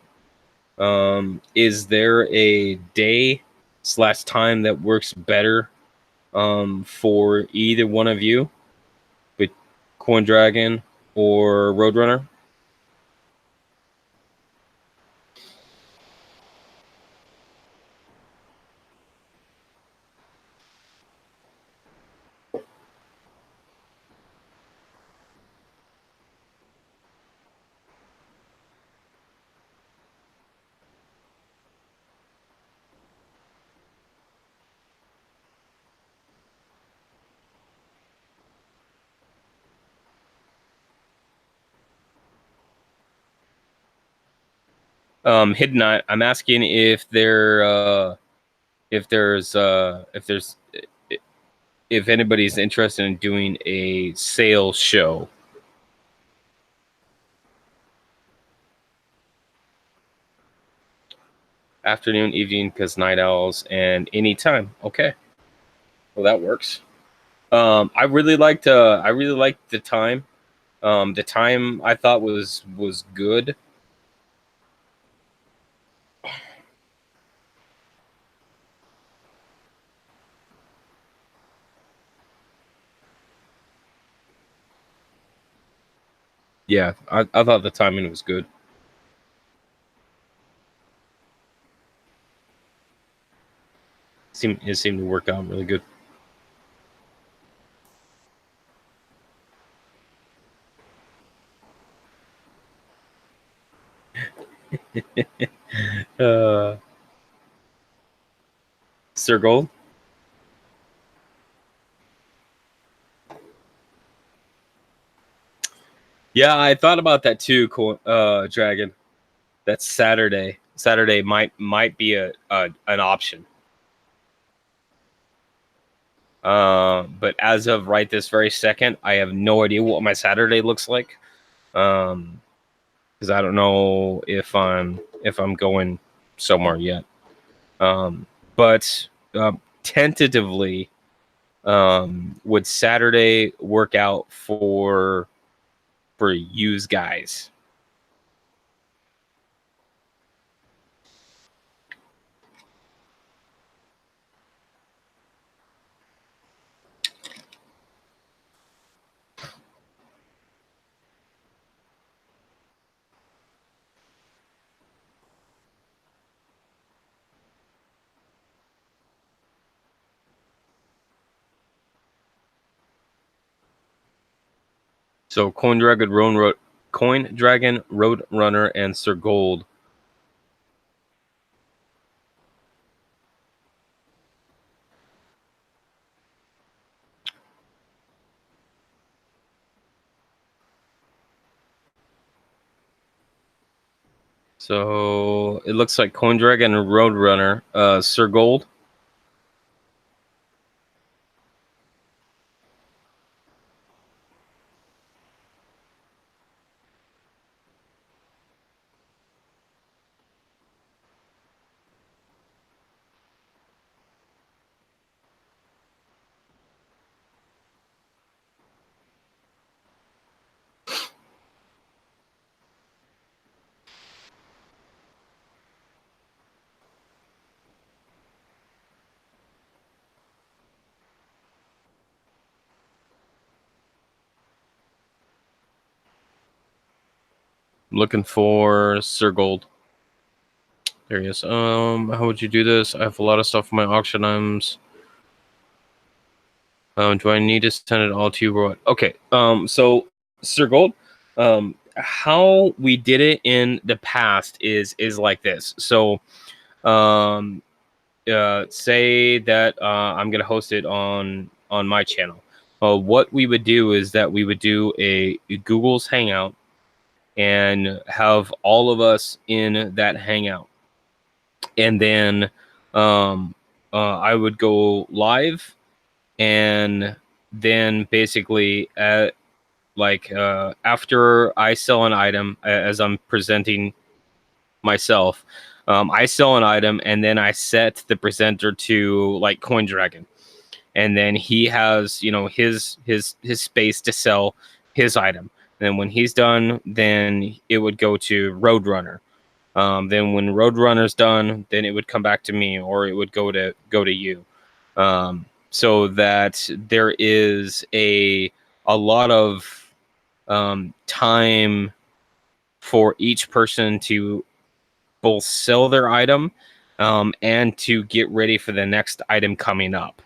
Is there a day/time that works better for either one of you, with Coin Dragon or Roadrunner? Hidden Eye, I'm asking if there's if anybody's interested in doing a sales show. Afternoon, evening, because night owls, and anytime. Okay, well that works. I really liked the time. The time I thought was good. Yeah, I thought the timing was good. It seemed to work out really good. uh, Sir Gold. Yeah, I thought about that too, Dragon. That's Saturday. Saturday might be a an option. But as of right this very second, I have no idea what my Saturday looks like. Because I don't know if I'm going somewhere yet. But tentatively, would Saturday work out for yous guys? So Coin Dragon, Road Runner, and Sir Gold. So it looks like Coin Dragon and Road Runner. Sir Gold. Looking for Sir Gold. There he is. How would you do this? I have a lot of stuff in my auction items. Do I need to send it all to you or what? Okay. So Sir Gold, how we did it in the past is like this. So, um, say that I'm gonna host it on my channel. What we would do is that we would do a Google's Hangout and have all of us in that Hangout, and then I would go live, and then basically after I sell an item, as I'm presenting myself, I sell an item and then I set the presenter to like Coin Dragon, and then he has his space to sell his item. And then when he's done, then it would go to Roadrunner. Then when Roadrunner's done, then it would come back to me, or it would go to you. So that there is a lot of time for each person to both sell their item and to get ready for the next item coming up.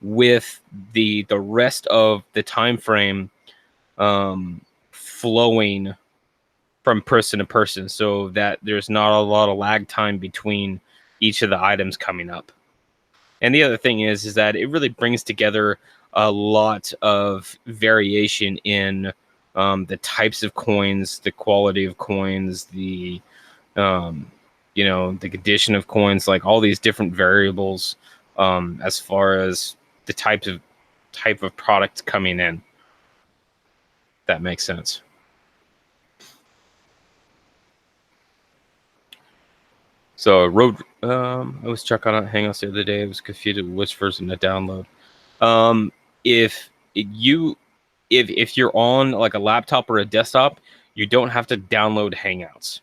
With the rest of the time frame flowing from person to person, so that there's not a lot of lag time between each of the items coming up. And the other thing is that it really brings together a lot of variation in the types of coins, the quality of coins, um, the condition of coins, like all these different variables, as far as the type of product coming in. That makes sense. So I was checking out Hangouts the other day. I was confused with which version to download. Um, if you if you're on like a laptop or a desktop, you don't have to download Hangouts.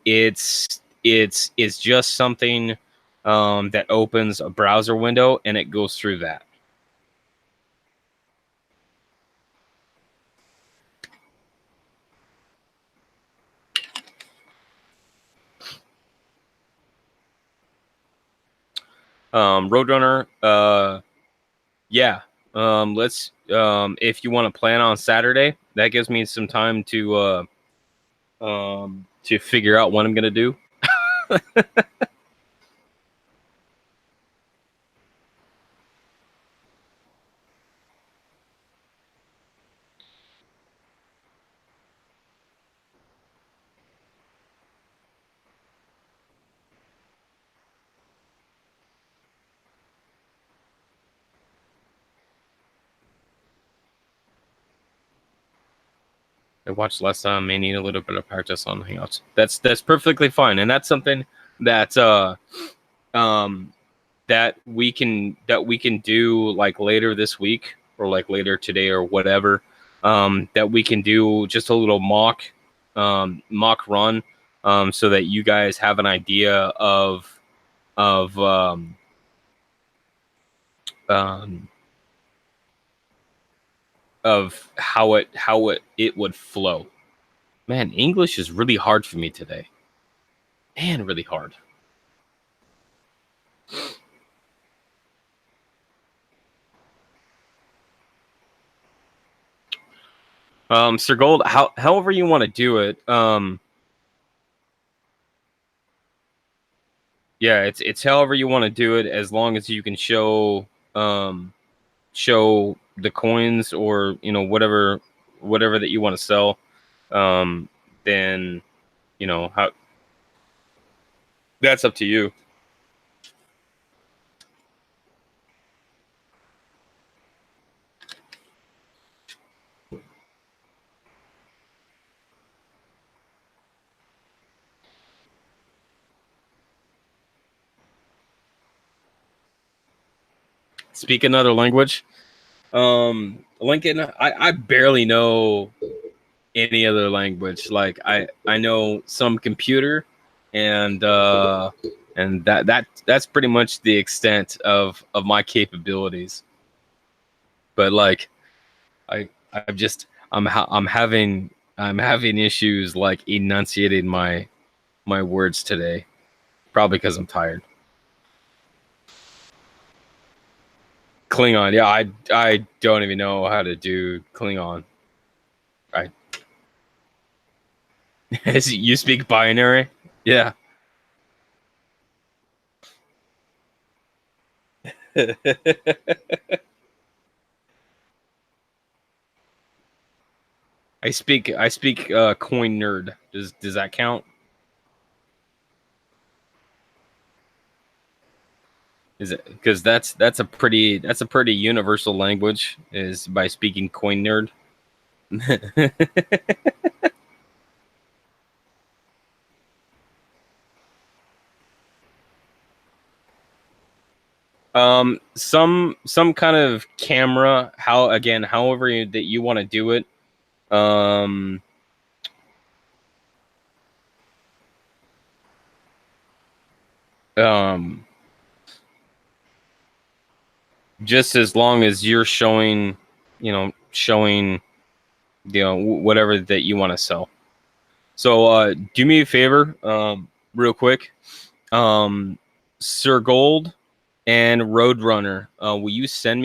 It's just something that opens a browser window and it goes through that. Roadrunner, yeah. Let's if you want to plan on Saturday, that gives me some time to figure out what I'm gonna do. I watched last time. May need a little bit of practice on Hangouts. That's perfectly fine, and that's something that um that we can do like later this week or like later today or whatever. That we can do just a little mock run, so that you guys have an idea of um, of how it would flow. Man, English is really hard for me today. Man, really hard. Sir Gold, however you want to do it. Yeah, it's however you want to do it, as long as you can show the coins, or whatever that you want to sell. Then how that's up to you. Speak another language. Lincoln, I barely know any other language. Like I know some computer, and that's pretty much the extent of my capabilities. But like I'm just I'm having issues like enunciating my words today, probably because I'm tired. Klingon, yeah, I don't even know how to do Klingon. I You speak binary? Yeah. I speak coin nerd. Does that count? Is it because that's a pretty universal language, is by speaking coin nerd. Some kind of camera, however that you want to do it. Um um just as long as you're showing whatever that you want to sell. So do me a favor, real quick. Sir Gold and Roadrunner, will you send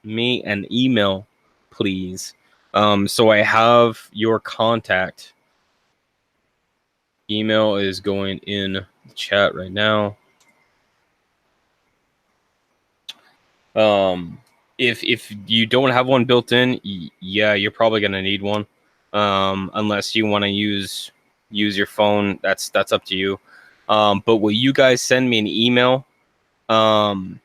me an email, please? So I have your contact. Email is going in the chat right now. If you don't have one built in, yeah, you're probably gonna need one. Unless you want to use your phone, that's up to you. But will you guys send me an email? Um,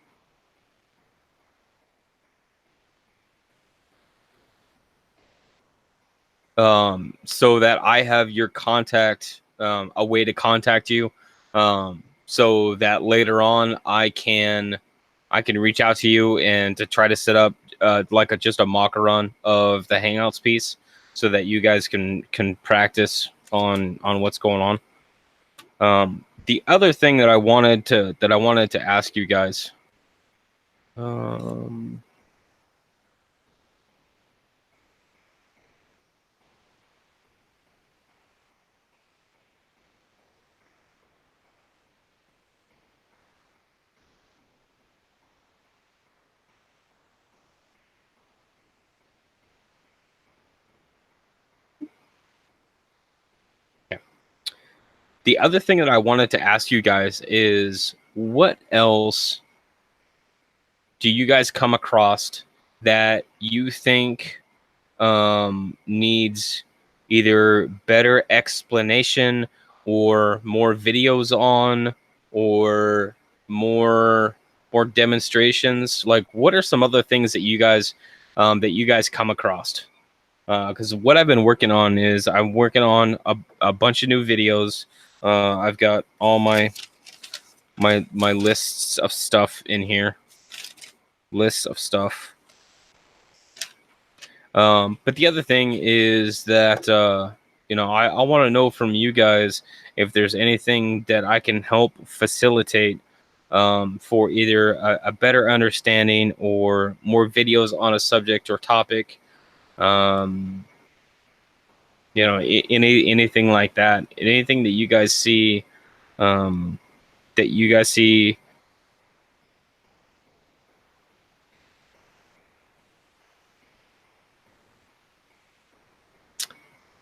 so that I have your contact, a way to contact you, so that later on I can reach out to you and to try to set up like just a mock run of the Hangouts piece, so that you guys can practice on what's going on. The other thing that I wanted to ask you guys. The other thing that I wanted to ask you guys is, what else do you guys come across that you think needs either better explanation, or more videos on, or more demonstrations? Like, what are some other things that you guys come across? Because what I've been working on is I'm working on a bunch of new videos. I've got all my lists of stuff in here. Lists of stuff. But the other thing is that I want to know from you guys if there's anything that I can help facilitate for either a better understanding or more videos on a subject or topic. Anything like that. Anything that you guys see. That you guys see.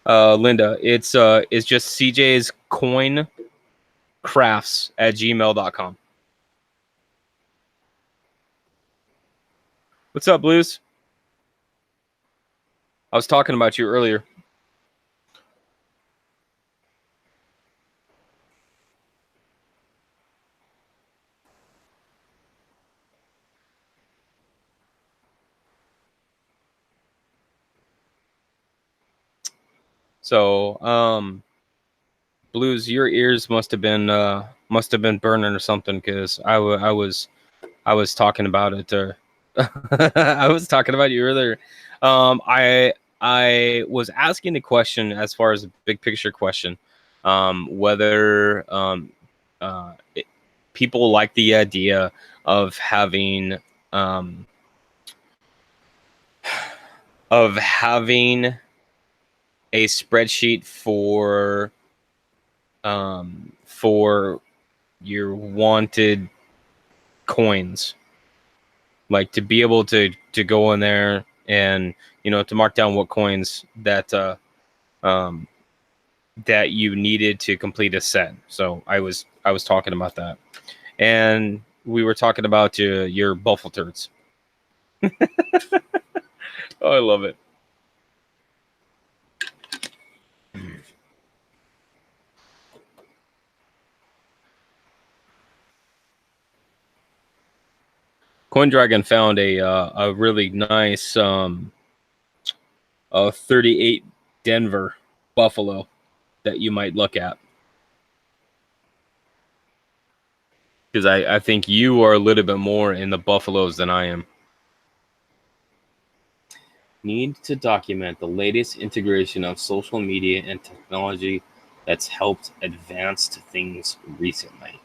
Linda, it's just CJ's coin crafts at gmail.com. What's up, Blues? I was talking about you earlier. So, Blues, your ears must have been burning or something, because I was talking about it, or I was talking about you earlier. I was asking the question, as far as a big picture question, whether people like the idea of having a spreadsheet for your wanted coins, like to be able to go in there and to mark down what coins that that you needed to complete a set. So I was talking about that, and we were talking about your buffalo turds. Oh, I love it. CoinDragon found a really nice 38 Denver buffalo that you might look at, because I think you are a little bit more in the buffaloes than I am. Need to document the latest integration of social media and technology that's helped advance things recently.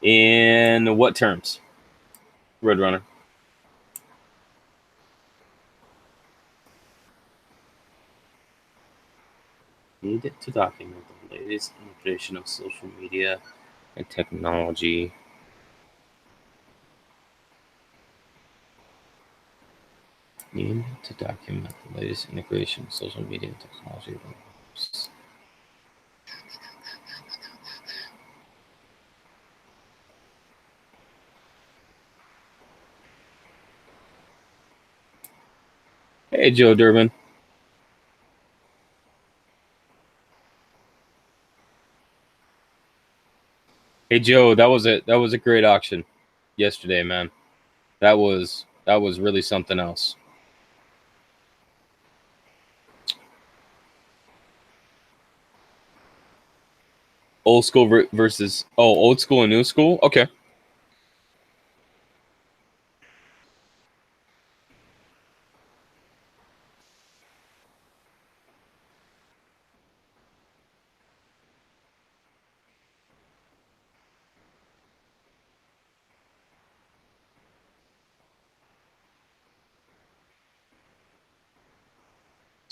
In what terms, Roadrunner? Need to document the latest integration of social media and technology. Need to document the latest integration of social media and technology. Hey, Joe Durbin. Hey, Joe, that was a great auction yesterday, man. That was really something else. Old school versus old school and new school. Okay.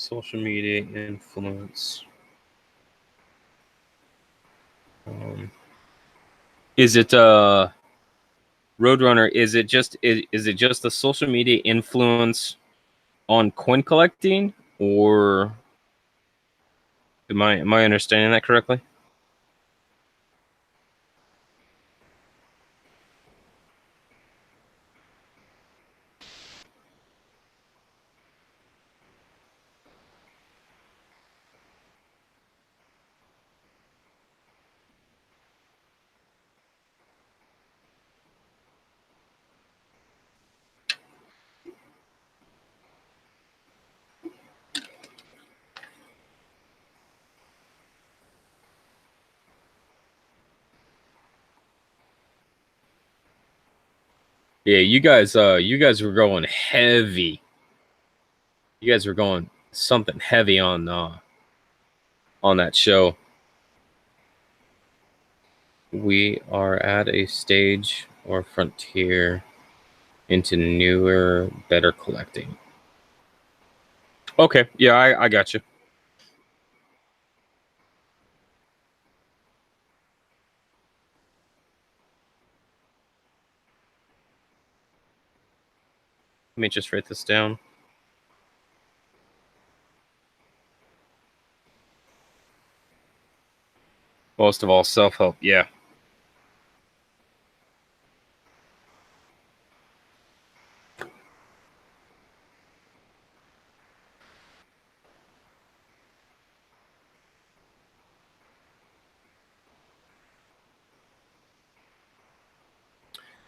social media influence. Is it Roadrunner? Is it just the social media influence on coin collecting, or am I understanding that correctly? Yeah, you guys were going heavy. You guys were going something heavy on that show. We are at a stage or frontier into newer, better collecting. Okay, yeah, I got you. Let me just write this down. Most of all, self-help. Yeah.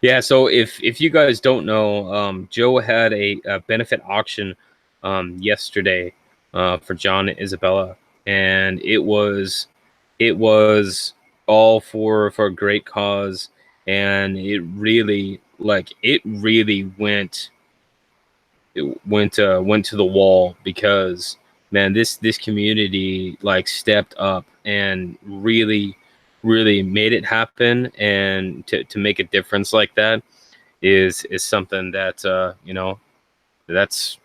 Yeah, so if you guys don't know, Joe had a benefit auction yesterday for John and Isabella, and it was all for a great cause, and it really went to the wall because man, this community like stepped up and really made it happen, and to make a difference like that is something that that's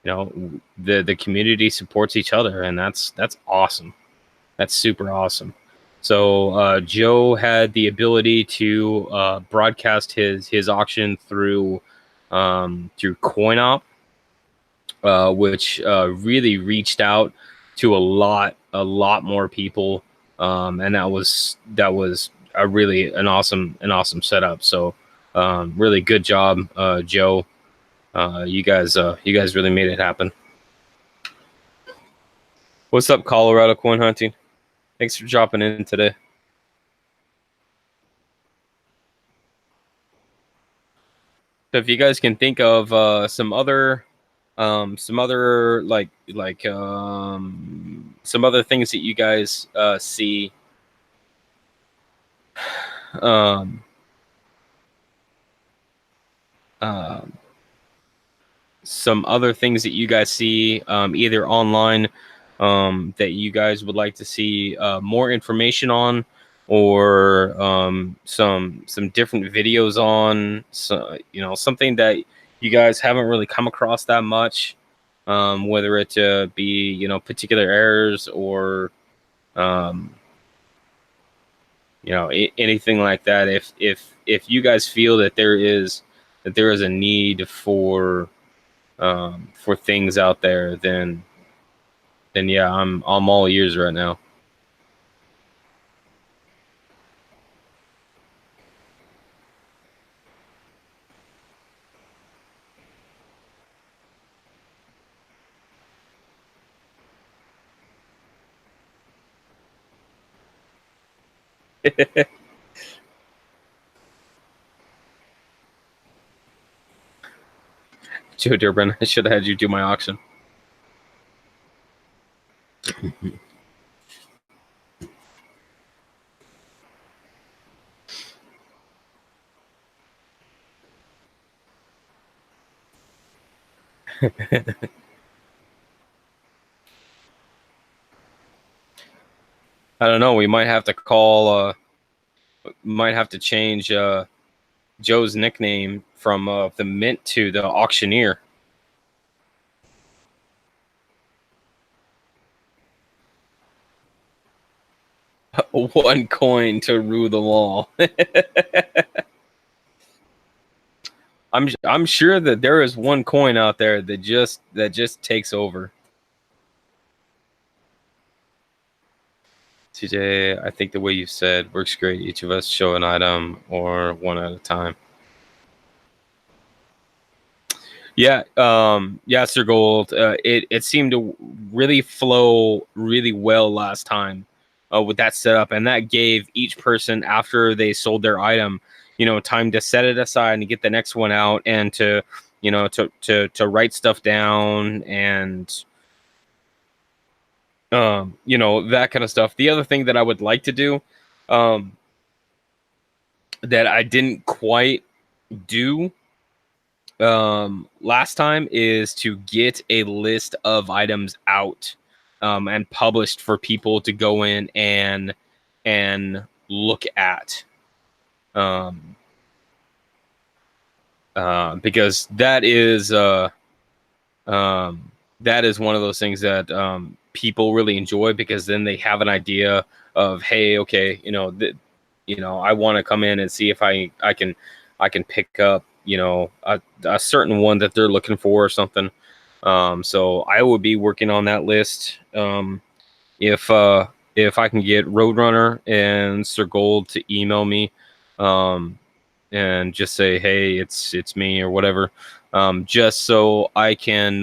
the community supports each other, and that's awesome. That's super awesome. So Joe had the ability to broadcast his auction through CoinOp, which really reached out to a lot more people, and that was a really an awesome setup. So really good job, Joe. You guys really made it happen. What's up, Colorado coin hunting? Thanks for dropping in today. So if you guys can think of some other some other things that you guys see, um, um, some other things that you guys see either online that you guys would like to see more information on, or some different videos on, so something that you guys haven't really come across that much, whether it be particular errors, or um, anything like that. If you guys feel that there is a need for things out there, then yeah, I'm all ears right now. Joe Durbin, I should have had you do my auction. I don't know. We might have to change Joe's nickname from the Mint to the Auctioneer. One coin to rule them all. I'm sure that there is one coin out there that just takes over. TJ, I think the way you said works great. Each of us show an item or one at a time. Yeah, yeah, Sir Gold. It seemed to really flow really well last time with that setup, and that gave each person after they sold their item, time to set it aside and get the next one out, and to, to write stuff down and that kind of stuff. The other thing that I would like to do, um, that I didn't quite do last time, is to get a list of items out and published for people to go in and look at, um because um that is one of those things that people really enjoy, because then they have an idea of, hey, okay, I want to come in and see if I can pick up, a certain one that they're looking for or something. So I will be working on that list. If I can get Roadrunner and Sir Gold to email me, um, and just say, hey, it's me or whatever, just so I can,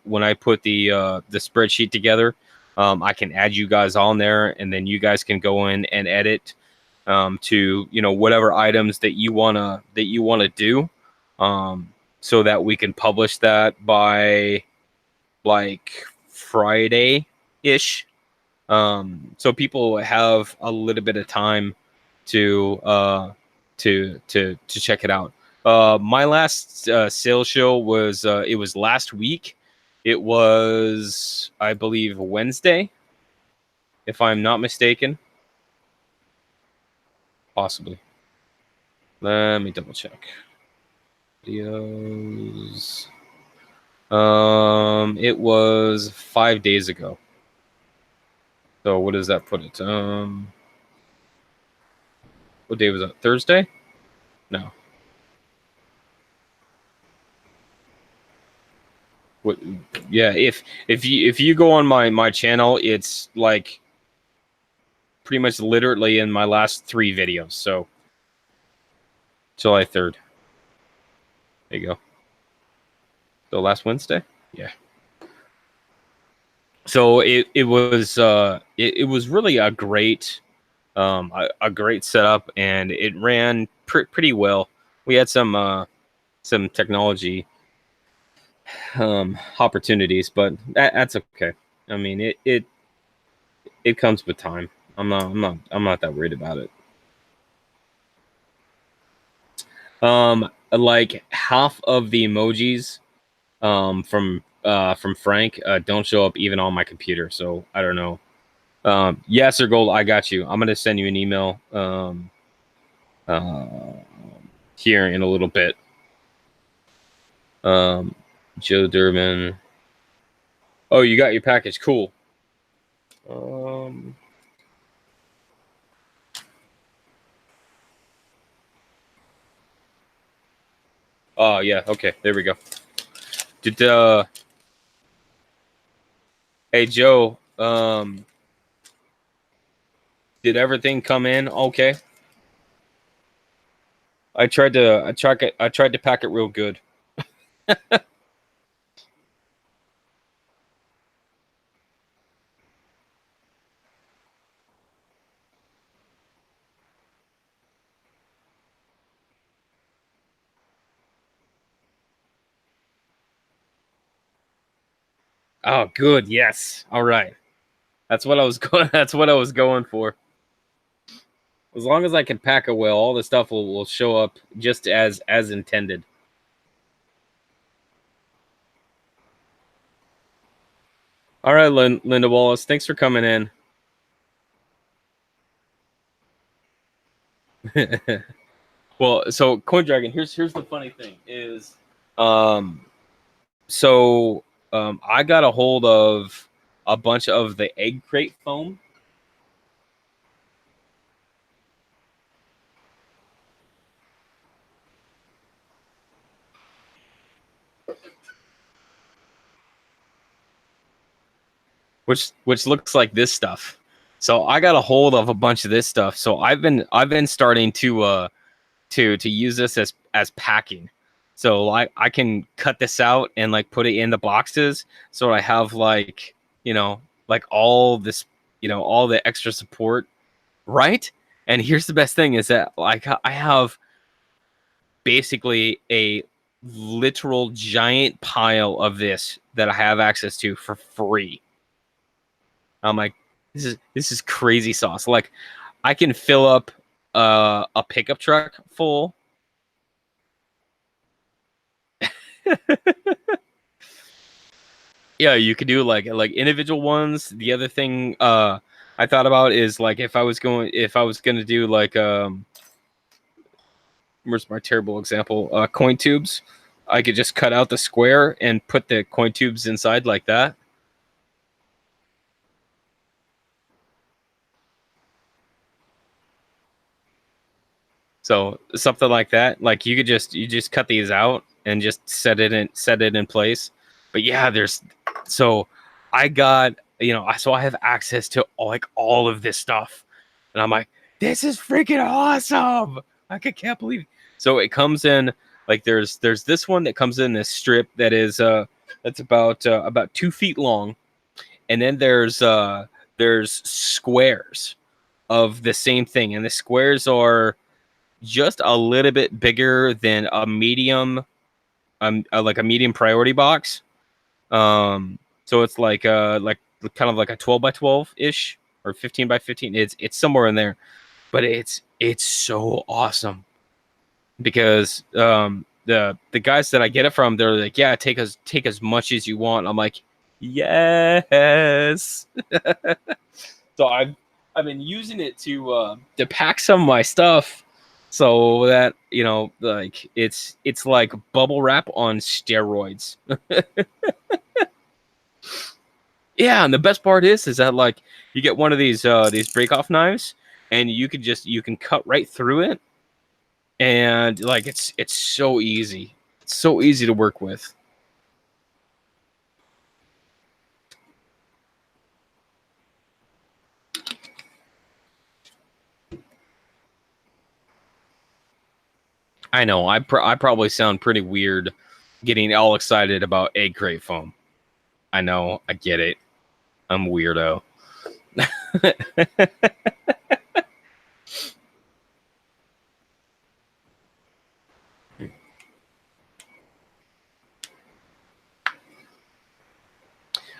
when I put the spreadsheet together, I can add you guys on there, and then you guys can go in and edit, to whatever items that you wanna do, so that we can publish that by like Friday ish, so people have a little bit of time to check it out. My last sales show was, it was last week. It was, I believe, Wednesday, if I'm not mistaken. Possibly. Let me double check. Videos. It was 5 days ago. So what does that put it? What day was that? Thursday? No. What? Yeah. If you go on my channel, it's like pretty much literally in my last 3 videos. So July 3rd. There you go. So last Wednesday. Yeah. So it was really a great, a great setup, and it ran pretty well. We had some technology opportunities, but that's okay. I mean, it comes with time. I'm not that worried about it. Like half of the emojis from Frank don't show up even on my computer, so I don't know. Yes, or Gold, I got you. I'm gonna send you an email uh, here in a little bit. Um, Joe Durbin. Oh, you got your package. Cool. Um, oh yeah. Okay. There we go. Did Hey Joe. Did everything come in okay? I tried to pack it real good. Oh, good. Yes. All right. That's what I was going. That's what I was going for. As long as I can pack it well, all the stuff will show up just as intended. All right, Linda Wallace. Thanks for coming in. Well, so Coin Dragon. Here's the funny thing is, um, so I got a hold of a bunch of the egg crate foam. which looks like this stuff. So I got a hold of a bunch of this stuff. So I've been starting to use this as packing. So I can cut this out and like put it in the boxes. So I have like, like all this, all the extra support, right? And here's the best thing is that like I have basically a literal giant pile of this that I have access to for free. I'm like, this is crazy sauce. Like I can fill up a pickup truck full. Yeah, you could do like individual ones. The other thing I thought about is like if I was gonna do like where's my terrible example? Coin tubes. I could just cut out the square and put the coin tubes inside like that. So something like that. Like you just cut these out and just set it in place. But yeah, so I got so I have access to like all of this stuff, and I'm like, this is freaking awesome. Can't believe it. So it comes in like there's this one that comes in this strip that is that's about 2 feet long, and then there's squares of the same thing, and the squares are just a little bit bigger than a medium, like a medium priority box. So it's like kind of like a 12 by 12 ish or 15 by 15. It's somewhere in there, but it's so awesome because the guys that I get it from, they're like, yeah, take as much as you want. I'm like, yes. So I've been using it to pack some of my stuff so that like it's like bubble wrap on steroids. Yeah, and the best part is that like you get one of these break off knives and you can cut right through it, and like it's so easy. It's so easy to work with. I know I probably sound pretty weird getting all excited about egg crate foam. I know, I get it. I'm a weirdo.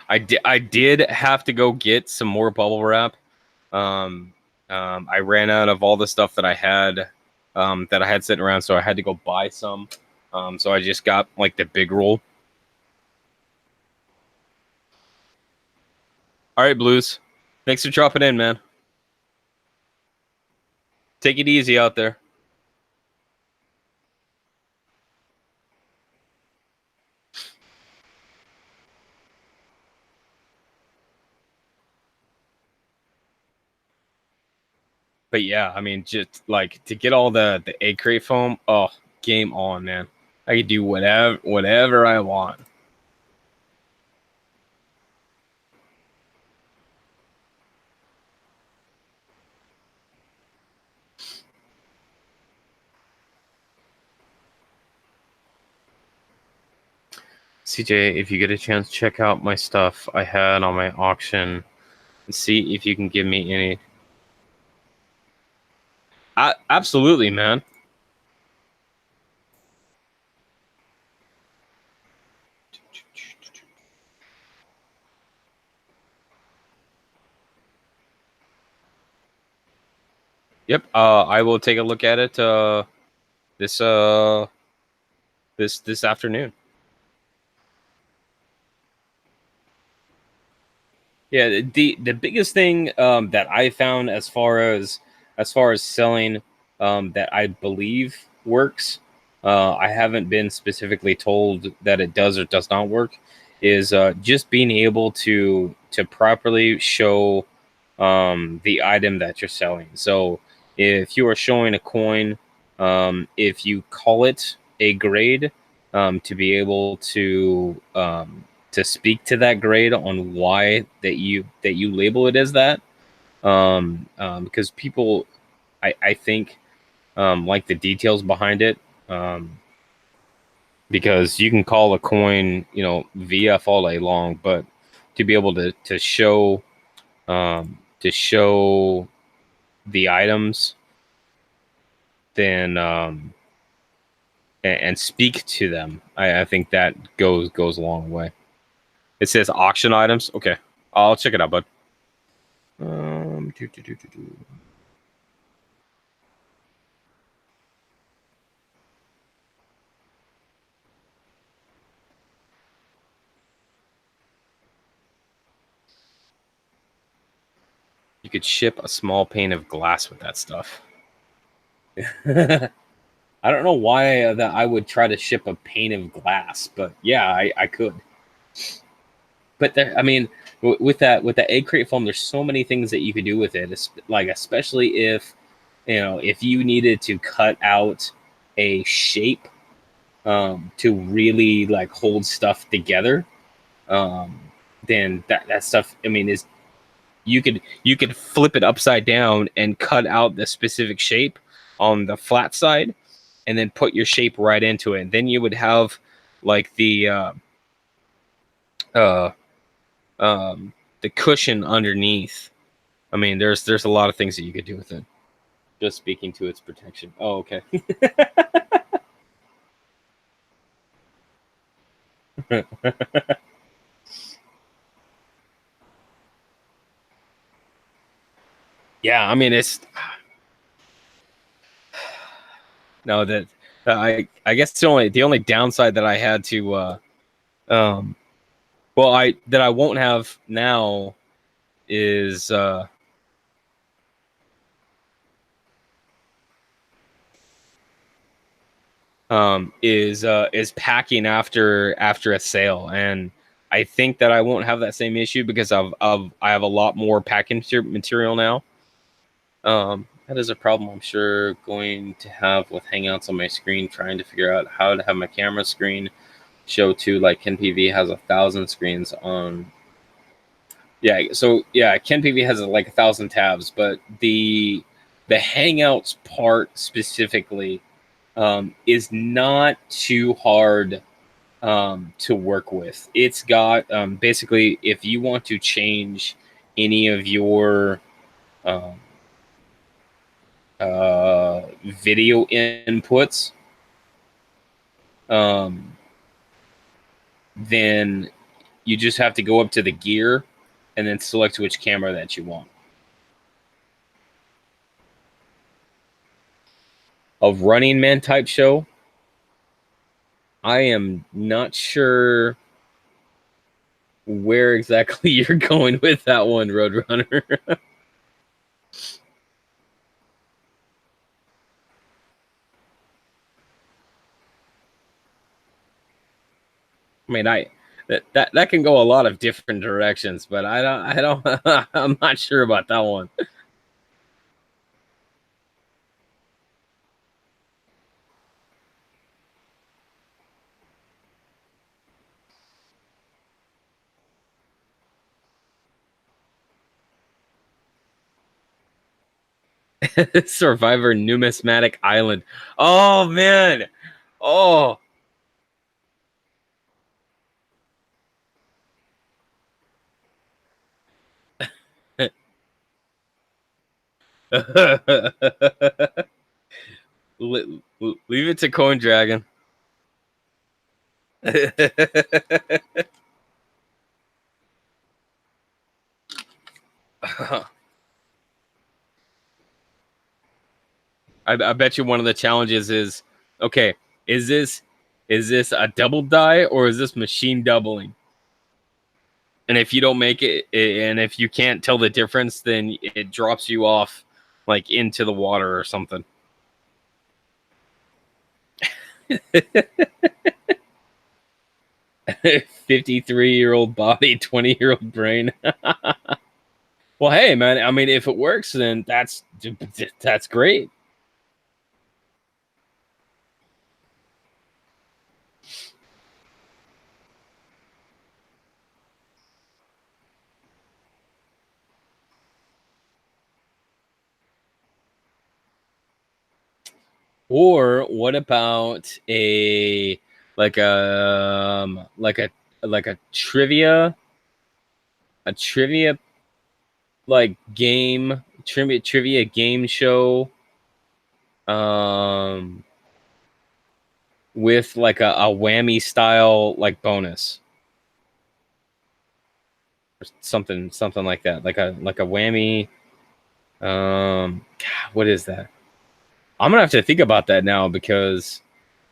I did have to go get some more bubble wrap. Um, I ran out of all the stuff that I had sitting around, so I had to go buy some. So I just got like the big roll. All right, Blues. Thanks for dropping in, man. Take it easy out there. But yeah, I mean, just like to get all the egg crate foam. Oh, game on, man. I can do whatever I want. CJ, if you get a chance, check out my stuff I had on my auction and see if you can give me any. Absolutely, man. Yep. I will take a look at it this this afternoon. Yeah, the biggest thing that I found as far as selling that I believe works, I haven't been specifically told that it does or does not work, is just being able to properly show the item that you're selling. So if you are showing a coin, if you call it a grade, to be able to speak to that grade on why that you label it as that. Because people, I think, like the details behind it. Because you can call a coin, VF all day long, but to be able to show the items, then and speak to them, I think that goes a long way. It says auction items. Okay, I'll check it out, bud. Doo, doo, doo, doo, doo. You could ship a small pane of glass with that stuff. I don't know why that I would try to ship a pane of glass, but yeah, I could. But there, I mean, with that egg crate foam, there's so many things that you could do with it. Like especially if if you needed to cut out a shape to really like hold stuff together, um, then that stuff. I mean, is you could flip it upside down and cut out the specific shape on the flat side, and then put your shape right into it. And then you would have like uh, the cushion underneath. I mean, there's a lot of things that you could do with it. Just speaking to its protection. Oh, okay. Yeah, I mean it's no that I guess the only downside that I had to um well I that I won't have now is is packing after a sale, and I think that I won't have that same issue because I have a lot more packing material now. That is a problem I'm sure going to have with Hangouts on my screen, trying to figure out how to have my camera screen show too. Like Ken PV has 1,000 screens on. Yeah, so yeah, Ken PV has like 1,000 tabs, but the Hangouts part specifically is not too hard to work with. It's got basically if you want to change any of your um, video inputs, um, then you just have to go up to the gear and then select which camera that you want. A Running Man type show, I am not sure where exactly you're going with that one, Roadrunner. I mean, that can go a lot of different directions, but I don't I'm not sure about that one. Survivor Numismatic Island. Oh man. Oh. Leave it to Coin Dragon. I bet you one of the challenges is okay. Is this a double die or is this machine doubling? And if you don't make it, and if you can't tell the difference, then it drops you off like into the water or something. 53-year-old body, 20-year-old brain. Well, hey, man. I mean, if it works, then that's great. Or what about a like a like a trivia like game trivia game show um with like a whammy style like bonus or something like that, like a whammy. God, what is that? I'm gonna have to think about that now because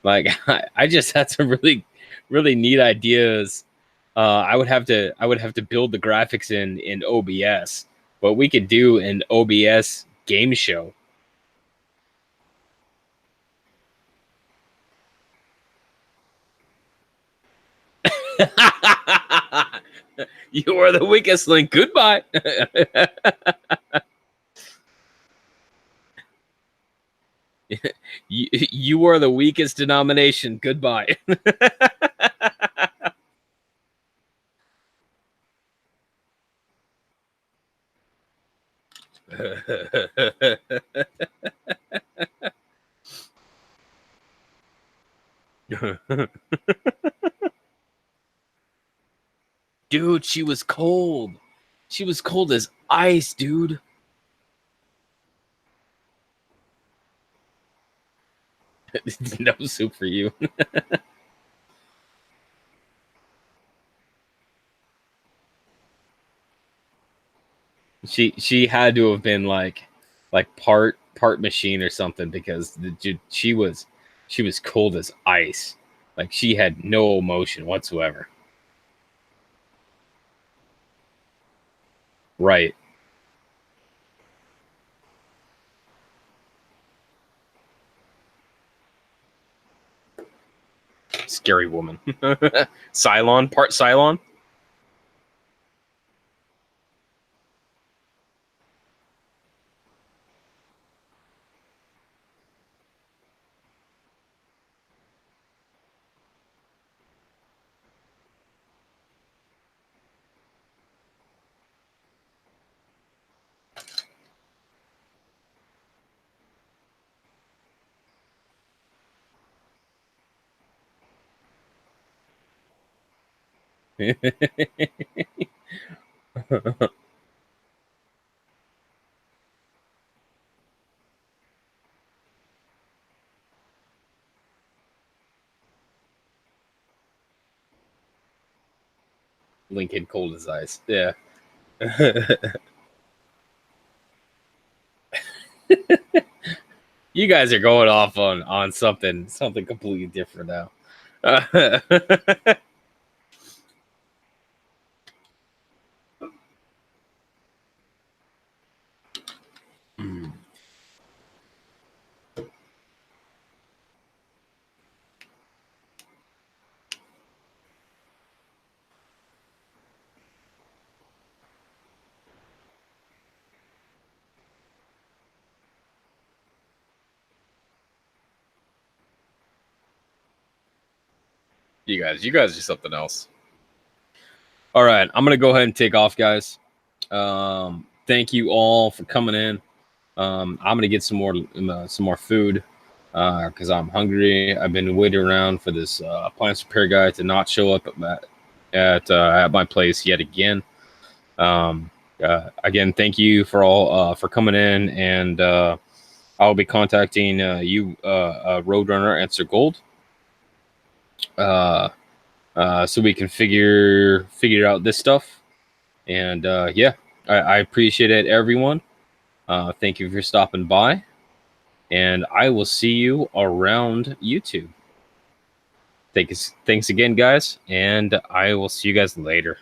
like I just had some really neat ideas. I would have to build the graphics in OBS, but we could do an OBS game show. You are the weakest link. Goodbye. You are the weakest denomination. Goodbye. Dude, she was cold. She was cold as ice, dude. No soup for you. She had to have been like part machine or something because dude, she was cold as ice. Like she had no emotion whatsoever. Right. Scary woman. Cylon, part Cylon. Lincoln cold as ice. Yeah. You guys are going off on something completely different now. You guys are something else. All right, I'm gonna go ahead and take off, guys. Thank you all for coming in. I'm gonna get some more food because I'm hungry. I've been waiting around for this appliance repair guy to not show up at my place yet again. Again, thank you for all for coming in, and I'll be contacting you, Roadrunner and Sir Gold, uh, so we can figure out this stuff. And yeah, I appreciate it, everyone. Thank you for stopping by, and I will see you around YouTube. Thanks again, guys, and I will see you guys later.